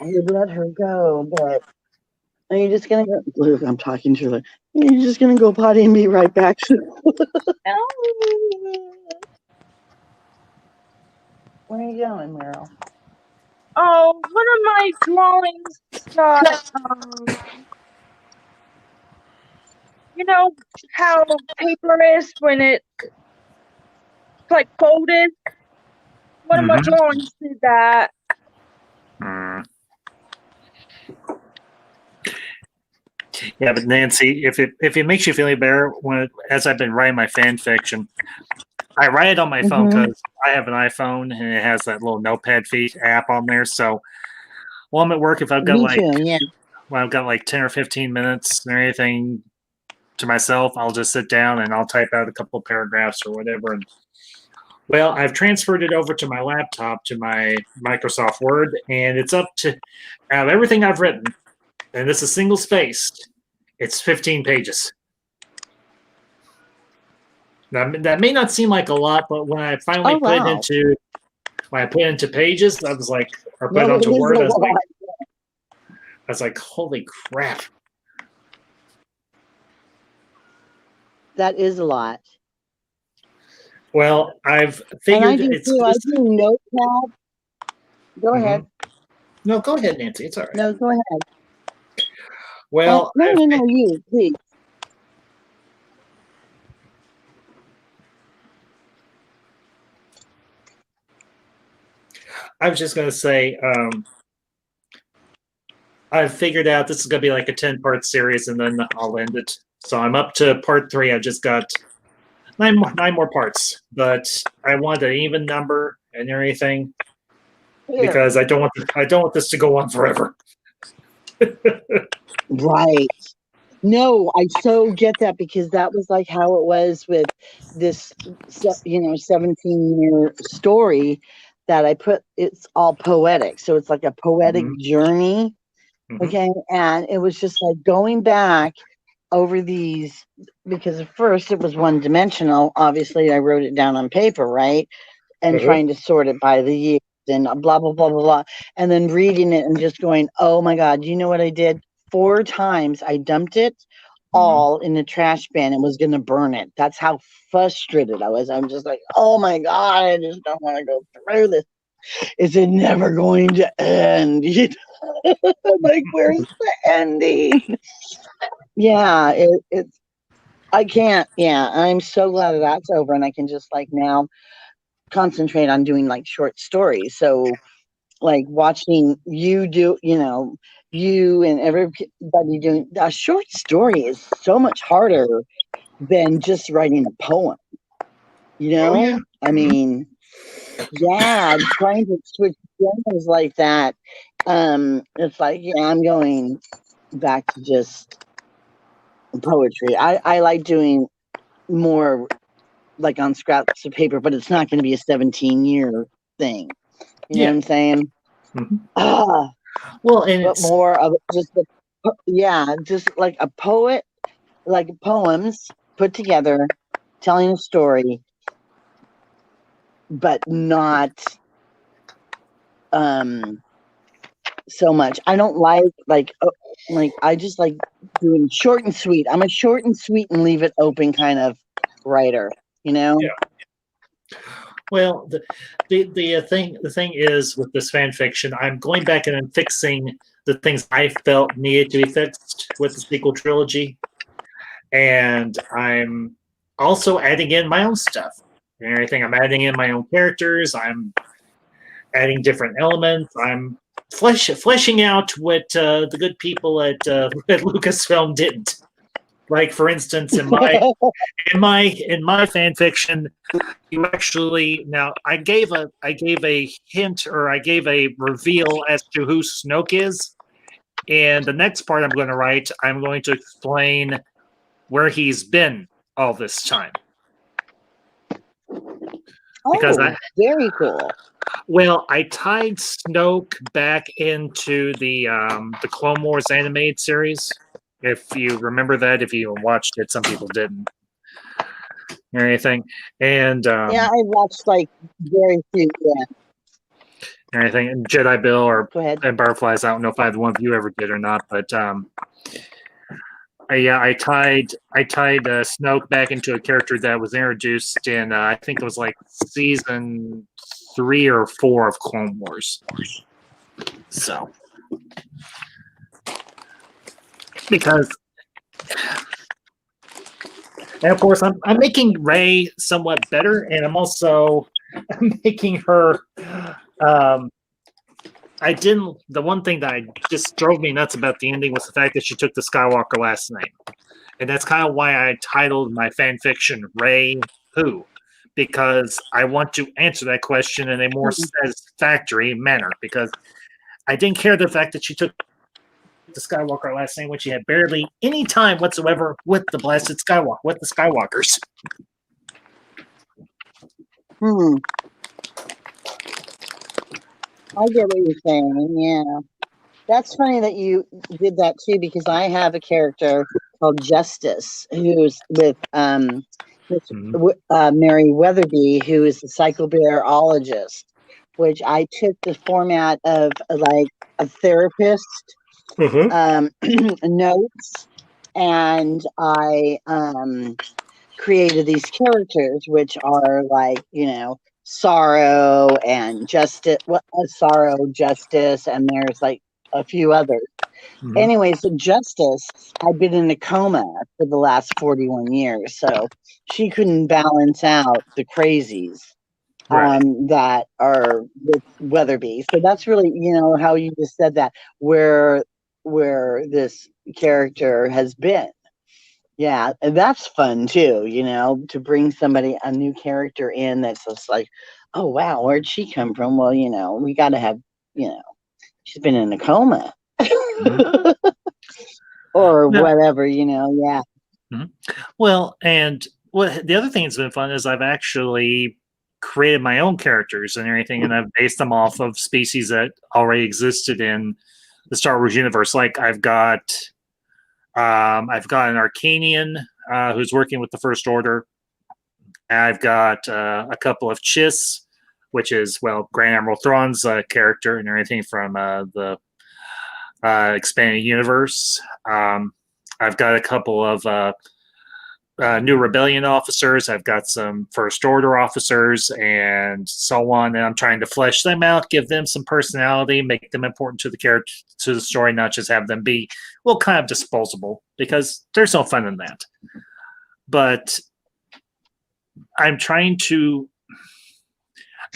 I would let her go, but are you just gonna go? Look, I'm talking to her. You're just gonna go potty and be right back. Where are you going, Meryl? Oh, one of my drawings got, you know how paper is when it's like folded? One of my Mhm. drawings did that. Mm. Yeah, but Nancy, if it makes you feel any better, as I've been writing my fan fiction, I write it on my phone Mhm. because I have an iPhone and it has that little notepad app on there. So while I'm at work, if I've got Me too. Yeah. when I've got like 10 or 15 minutes or anything to myself, I'll just sit down and I'll type out a couple of paragraphs or whatever. And well, I've transferred it over to my laptop to my Microsoft Word, and it's up to out of everything I've written, and this is single spaced. It's 15 pages. Now, that may not seem like a lot, but when I finally Oh wow. when I put it into pages, I was like, or put it No, it onto is Word, a I lot. was like, holy crap. That is a lot. Well, I've And figured I do it's too. I just. do notepad. Go ahead. No, go ahead, Nancy. It's all right. No, go ahead. Well, no, you, please. I was just going to say, I've figured out this is going to be like a 10-part series, and then I'll end it. So I'm up to part 3. I just got nine more parts, but I want an even number and everything because I don't want this to go on forever. Right. No, I so get that because that was like how it was with this, 17-year story that I put. It's all poetic. So it's like a poetic journey. Okay. And it was just like going back over these, because at first it was one dimensional. Obviously, I wrote it down on paper, right? And trying to sort it by the years and blah, blah, blah, blah, blah. And then reading it and just going, oh my God, you know what I did? 4 times I dumped it all in the trash bin and was going to burn it. That's how frustrated I was. I'm just like, oh my God, I just don't want to go through this. Is it never going to end? Like, where's the ending? Yeah, it's, I can't. Yeah, I'm so glad that that's over and I can just like now concentrate on doing like short stories. So like watching you do, you and everybody doing a short story is so much harder than just writing a poem. I mean, yeah, trying to switch genres like that. It's like, yeah, I'm going back to just poetry. I like doing more like on scraps of paper, but it's not going to be a 17-year thing. You know what I'm saying? Well, and but more of just just like a poet, like poems put together, telling a story, but not so much. I don't like I just like doing short and sweet. I'm a short and sweet and leave it open kind of writer, Yeah. Well, the thing is with this fan fiction, I'm going back and I'm fixing the things I felt needed to be fixed with the sequel trilogy, and I'm also adding in my own stuff and everything. I'm adding in my own characters. I'm adding different elements. I'm fleshing out what the good people at Lucasfilm didn't. Like, for instance, in my fan fiction, you actually I gave a hint, or I gave a reveal as to who Snoke is, and the next part I'm going to write, I'm going to explain where he's been all this time. Because very cool. Well, I tied Snoke back into the Clone Wars animated series. If you remember that, if you watched it, some people didn't. Or anything, and yeah, I watched like very few. Yeah. Anything, and Jedi Bill and Butterflies. I don't know if either one of you ever did or not, but I tied Snoke back into a character that was introduced in I think it was like season 3 or 4 of Clone Wars. So, because, and of course, I'm making Ray somewhat better, and I'm also making her. The one thing that just drove me nuts about the ending was the fact that she took the Skywalker last name. And that's kind of why I titled my fan fiction Ray Who? Because I want to answer that question in a more satisfactory manner. Because I didn't care the fact that she took the Skywalker last name when she had barely any time whatsoever with the blasted Skywalker, with the Skywalkers. I get what you're saying. Yeah, that's funny that you did that too, because I have a character called Justice who's with Mary Weatherby, who is a psychobearologist, which I took the format of like a therapist notes, and I created these characters, which are like, sorrow and justice, sorrow, justice, and there's like a few others. Anyway, so Justice had been in a coma for the last 41 years, so she couldn't balance out the crazies that are with Weatherby. So that's really, how you just said that, where this character has been. Yeah, and that's fun too, to bring a new character in that's just like, oh wow, where'd she come from? Well, we got to have, she's been in a coma. Or whatever, yeah. Well, and the other thing that's been fun is I've actually created my own characters and everything, and I've based them off of species that already existed in the Star Wars universe. Like I've got an Arcanian who's working with the First Order. I've got a couple of Chiss, which is, Grand Admiral Thrawn's character and everything from the expanded universe. I've got a couple of new Rebellion officers. I've got some First Order officers and so on. And I'm trying to flesh them out, give them some personality, make them important to the character, to the story, not just have them be, kind of disposable, because there's no fun in that. But I'm trying to,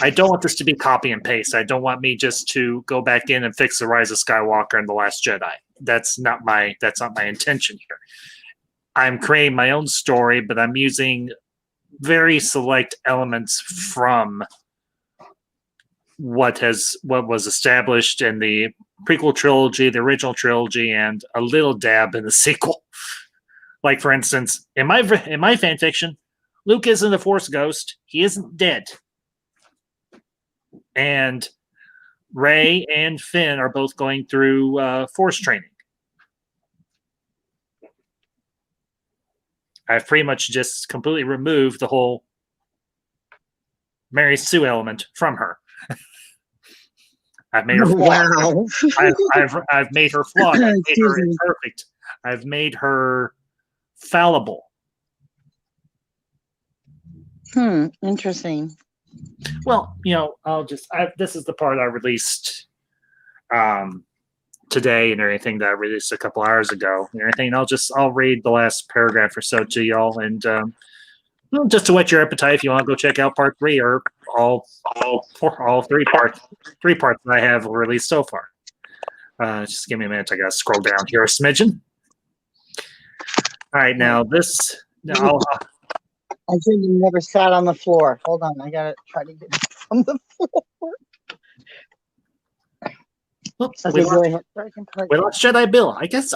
I don't want this to be copy and paste. I don't want me just to go back in and fix the Rise of Skywalker and The Last Jedi. That's not my intention here. I'm creating my own story, but I'm using very select elements from what was established in the prequel trilogy, the original trilogy, and a little dab in the sequel. Like, for instance, in my fan fiction, Luke isn't a Force ghost. He isn't dead. And Rey and Finn are both going through Force training. I've pretty much just completely removed the whole Mary Sue element from her. I've made her flawed. Wow. I've made her flawed. I've made her imperfect. I've made her fallible. Interesting. Well, this is the part I released today and everything that I released a couple hours ago and everything. I'll read the last paragraph or so to y'all, and just to whet your appetite if you want to go check out part 3 or all 3 parts that I have released so far. Just give me a minute. I gotta scroll down here a smidgen. All right, now this. Now, I said you never sat on the floor. Hold on, I gotta try to get it from the floor. Oops, Okay, go ahead. We lost Jedi Bill. I guess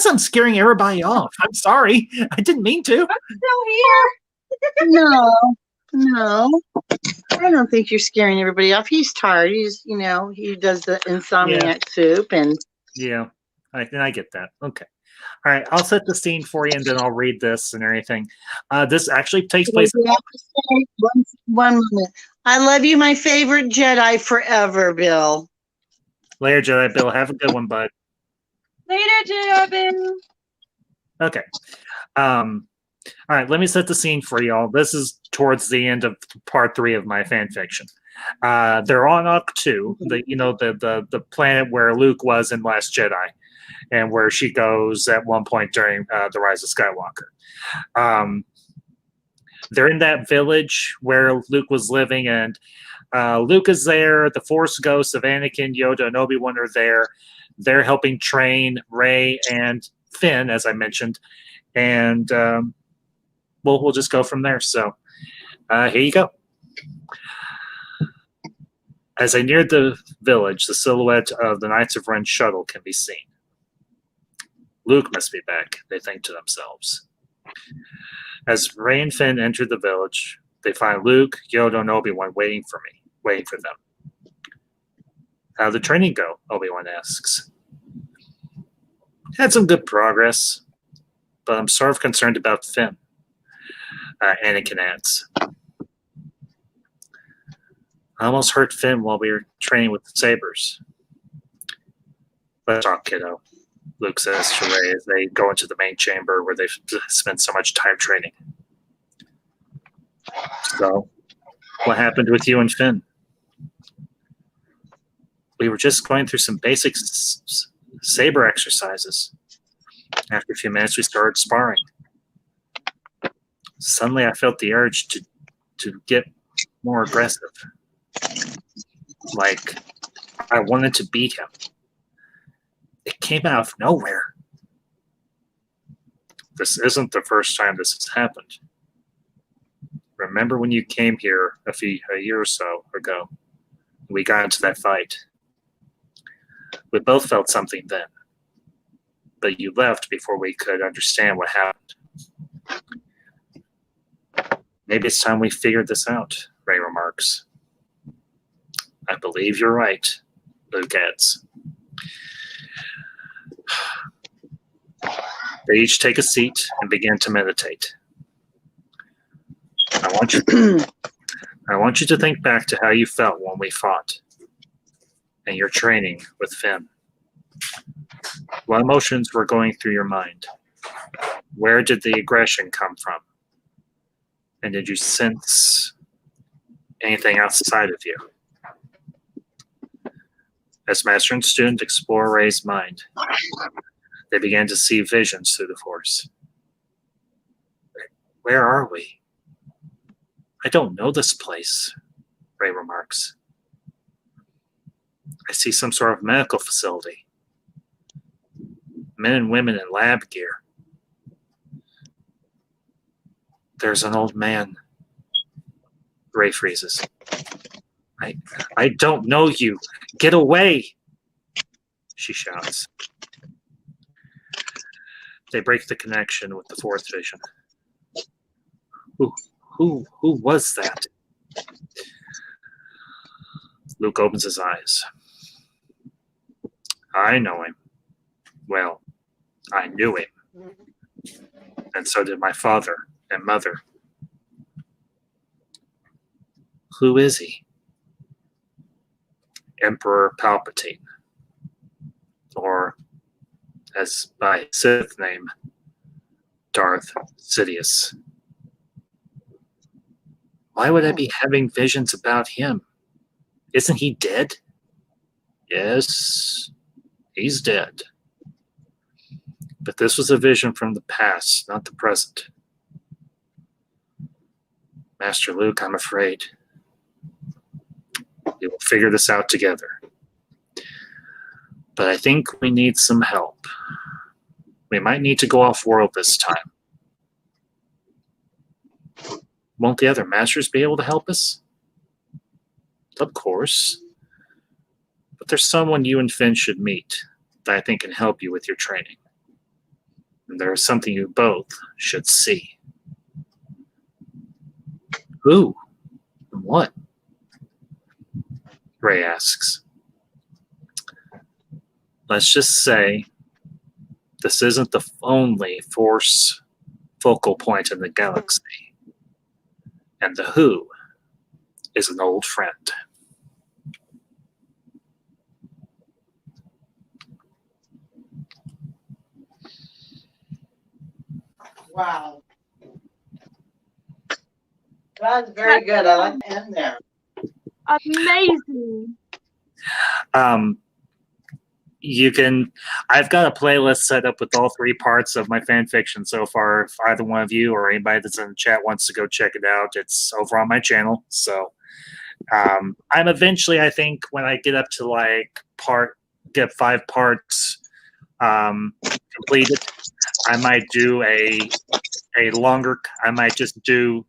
I'm scaring everybody off. I'm sorry. I didn't mean to. I'm still here. No. I don't think you're scaring everybody off. He's tired. He's, he does the insomniac soup and. Yeah, I get that. Okay. All right, I'll set the scene for you, and then I'll read this and everything. This actually takes place. One moment. I love you, my favorite Jedi forever, Bill. Later, Jedi Bill. Have a good one, bud. Later, Jedi Bill. Okay. All right, let me set the scene for y'all. This is towards the end of part 3 of my fan fiction. They're on Octu, the planet where Luke was in Last Jedi, and where she goes at one point during the Rise of Skywalker. They're in that village where Luke was living, and Luke is there. The Force ghosts of Anakin, Yoda, and Obi-Wan are there. They're helping train Rey and Finn, as I mentioned, and we'll just go from there. So here you go. As they neared the village, the silhouette of the Knights of Ren shuttle can be seen. Luke must be back, they think to themselves. As Rey and Finn enter the village, they find Luke, Yoda, and Obi-Wan waiting for them. How'd the training go? Obi-Wan asks. Had some good progress, but I'm sort of concerned about Finn, Anakin adds. I almost hurt Finn while we were training with the sabers. Let's talk, kiddo, Luke says to Rey as they go into the main chamber where they've spent so much time training. So, what happened with you and Finn? We were just going through some basic saber exercises. After a few minutes, we started sparring. Suddenly, I felt the urge to get more aggressive. Like, I wanted to beat him. It came out of nowhere. This isn't the first time this has happened. Remember when you came here a year or so ago? We got into that fight. We both felt something then. But you left before we could understand what happened. Maybe it's time we figured this out, Rey remarks. I believe you're right, Luke adds. They each take a seat and begin to meditate. I want you to think back to how you felt when we fought and your training with Finn. What emotions were going through your mind? Where did the aggression come from? And did you sense anything outside of you? As master and student explore Rey's mind, they began to see visions through the Force. Where are we? I don't know this place, Rey remarks. I see some sort of medical facility. Men and women in lab gear. There's an old man. Rey freezes. I don't know you. Get away, she shouts. They break the connection with the fourth vision. Who was that? Luke opens his eyes. I know him. Well, I knew him. And so did my father and mother. Who is he? Emperor Palpatine. Or, as by his Sith name, Darth Sidious. Why would I be having visions about him? Isn't he dead? Yes, he's dead. But this was a vision from the past, not the present. Master Luke, I'm afraid. We will figure this out together. But I think we need some help. We might need to go off-world this time. Won't the other masters be able to help us? Of course. But there's someone you and Finn should meet that I think can help you with your training. And there is something you both should see. Who? And what? Rey asks. Let's just say this isn't the only Force focal point in the galaxy. And the who is an old friend. Wow. That's very good. I like the end there. Amazing. I've got a playlist set up with all 3 parts of my fan fiction so far. If either one of you or anybody that's in the chat wants to go check it out, it's over on my channel. So I'm eventually, I think, when I get up to like get 5 parts completed, I might do a longer. I might just do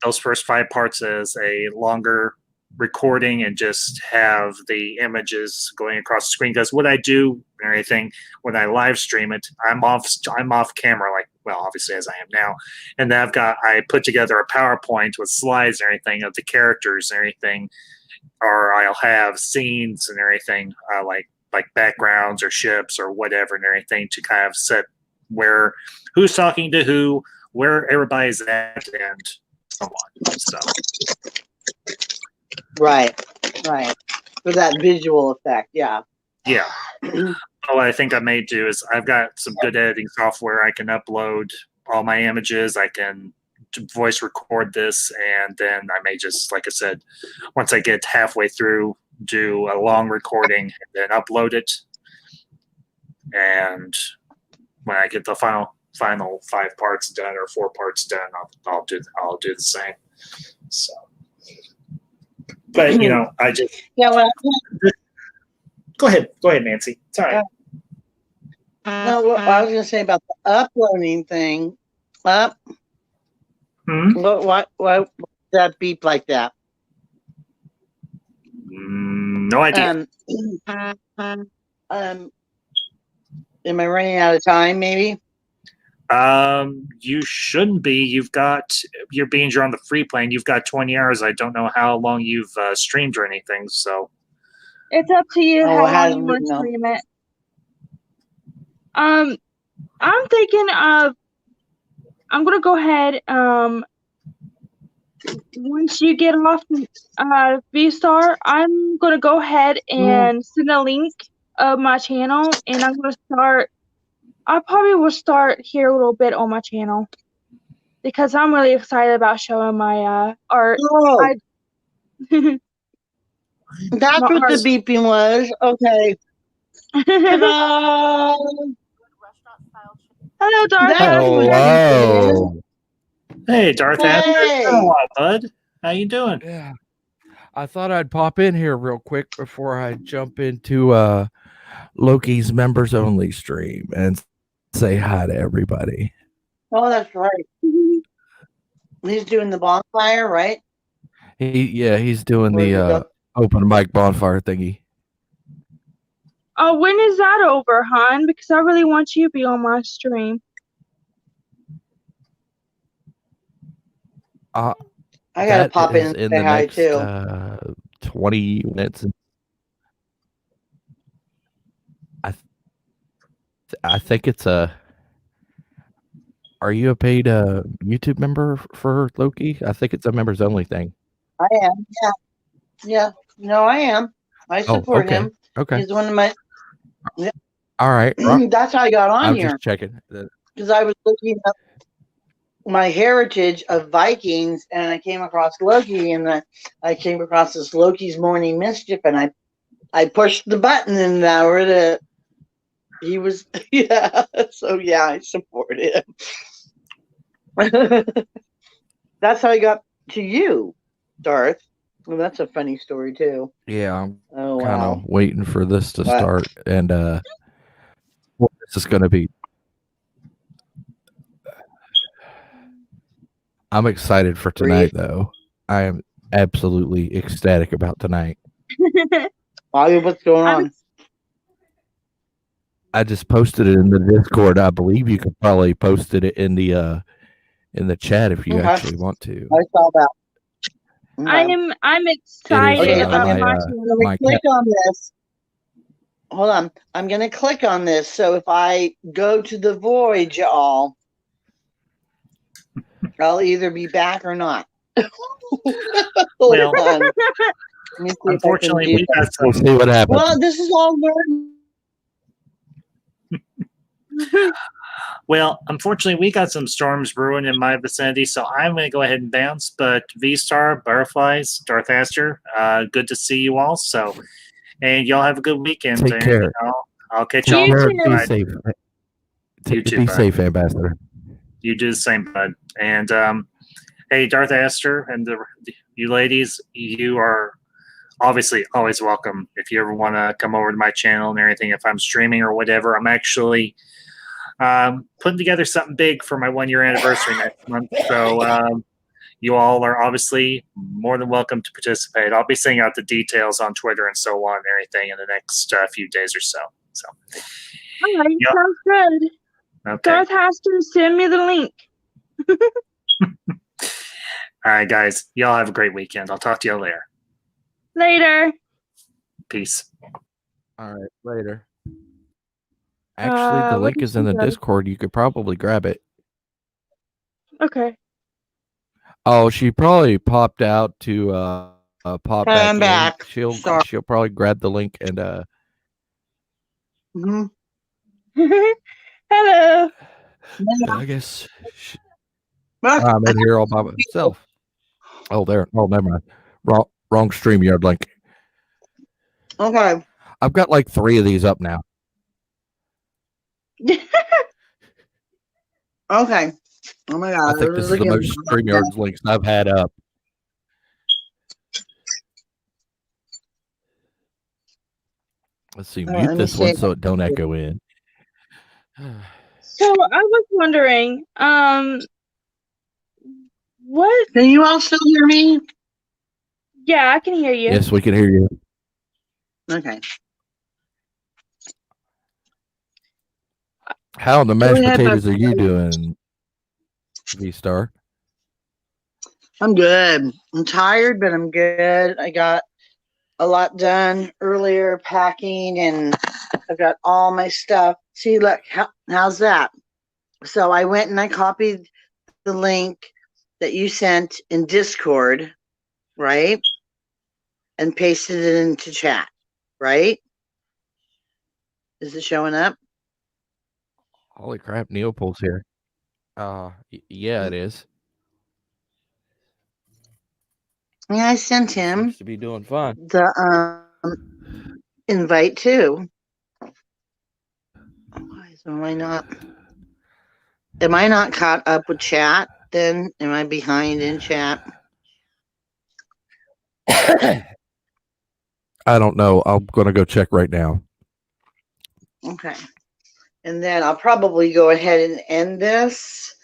those first 5 parts as a longer recording and just have the images going across the screen. Because what I do and everything when I live stream it, I'm off camera, like, well, obviously as I am now, and then I put together a PowerPoint with slides and everything of the characters and everything, or I'll have scenes and everything, like backgrounds or ships or whatever and everything, to kind of set who's talking to who, where everybody's at, and so on. So Right. For that visual effect, yeah. Yeah. What I think I may do is I've got some good editing software. I can upload all my images. I can voice record this, and then I may just, like I said, once I get halfway through, do a long recording and then upload it. And when I get the final 5 parts done or 4 parts done, I'll do the same. So. But I just go ahead, Nancy. Sorry. No, what I was going to say about the uploading thing. Why does that beep like that? No idea. Am I running out of time? Maybe. You shouldn't be. You're on the free plan. You've got 20 hours. I don't know how long you've streamed or anything. So it's up to you how long you want to stream it. I'm thinking of. I'm gonna go ahead. Once you get off V-Star, I'm gonna go ahead and send a link of my channel, and I'm gonna start. I probably will start here a little bit on my channel because I'm really excited about showing my art. Oh, that's what the beeping was. Okay. Ta-da! Hello, Darth. Hello. Hey, Darth. Hey. It's been a while, bud. How you doing? Yeah. I thought I'd pop in here real quick before I jump into Loki's members only stream and say hi to everybody. Oh, that's right. He's doing the bonfire, right? He's doing the open mic bonfire thingy. Oh, when is that over, hon? Because I really want you to be on my stream. I gotta pop in and say hi too. 20 minutes. I think it's a. Are you a paid YouTube member for Loki? I think it's a members only thing. I am. Yeah. No, I am. I support him. Okay. He's one of my. Yeah. All right. That's how I got on here. Just checking. Because I was looking up my heritage of Vikings, and I came across Loki, and I came across this Loki's Morning Mischief, and I pushed the button, and he was, yeah. So yeah, I support him. That's how I got to you, Darth. Well, that's a funny story too. Yeah, I'm kind of waiting for this to start, and what this is going to be. I'm excited for tonight, though. I am absolutely ecstatic about tonight. What's going on? I just posted it in the Discord. I believe you could probably post it in the chat if you actually want to. I saw that. I'm excited about my channel. Click on this. Hold on. I'm going to click on this. So if I go to the void, y'all, I'll either be back or not. Well, unfortunately, we'll see what happens. Well, this is all learning. Well, unfortunately, we got some storms brewing in my vicinity, so I'm going to go ahead and bounce. But V-Star, Butterflies, Darth Aster, good to see you all. So, and y'all have a good weekend. Take and care. I'll catch Take y'all. You care. Be too. safe. You too, Be bud. safe, Ambassador. You do the same, bud. And hey, Darth Aster, and you ladies, you are obviously always welcome if you ever want to come over to my channel and everything. If I'm streaming or whatever, I'm actually putting together something big for my 1 year anniversary next month. So you all are obviously more than welcome to participate. I'll be sending out the details on Twitter and so on and everything in the next few days or so. So, All right, yeah. sounds good. Okay. Darth has to send me the link. All right, guys. Y'all have a great weekend. I'll talk to y'all later. Later. Peace. All right, later. Actually, the what link did is in she the say? Discord. You could probably grab it. Okay. Oh, she probably popped out to pop back I'm in. back. She'll Sorry. probably grab the link and Mhm. Hello. I guess I'm in here all by myself. Oh, there. Oh, never mind. Wrong StreamYard link. Okay. I've got like 3 of these up now. Okay. Oh my god. I think this is the most StreamYard links I've had up. Let's see. Mute let me this one see. so it don't echo in. So I was wondering, what? Can you all still hear me? Yeah, I can hear you. Yes, we can hear you. Okay. How in the Go mashed ahead, potatoes Beth. are you doing, V-Star? I'm good. I'm tired, but I'm good. I got a lot done earlier packing, and I've got all my stuff. See, look, how's that? So I went and I copied the link that you sent in Discord, right? And pasted it into chat, right? Is it showing up? Holy crap, Neopol's here. Yeah, it is. Yeah, I sent He him seems to be doing fine. the invite too. Why am I not caught up with chat? Then am I behind in chat? I don't know. I'm gonna go check right now. Okay. And then I'll probably go ahead and end this.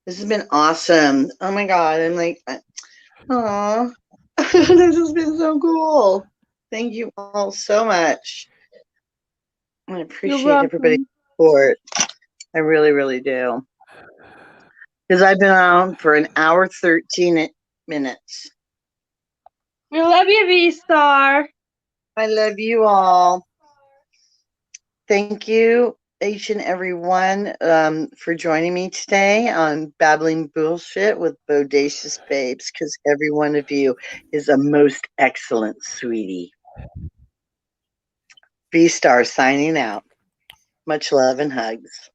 This has been awesome. Oh my god, I'm like, oh, this has been so cool. Thank you all so much. I appreciate everybody's support. I really, really do. Because I've been on for an hour 13 minutes. We love you, V-Star. I love you all. Thank you, each and every one, for joining me today on Babbling Bullshit with Bodacious Babes, because every one of you is a most excellent sweetie. V-Star signing out. Much love and hugs.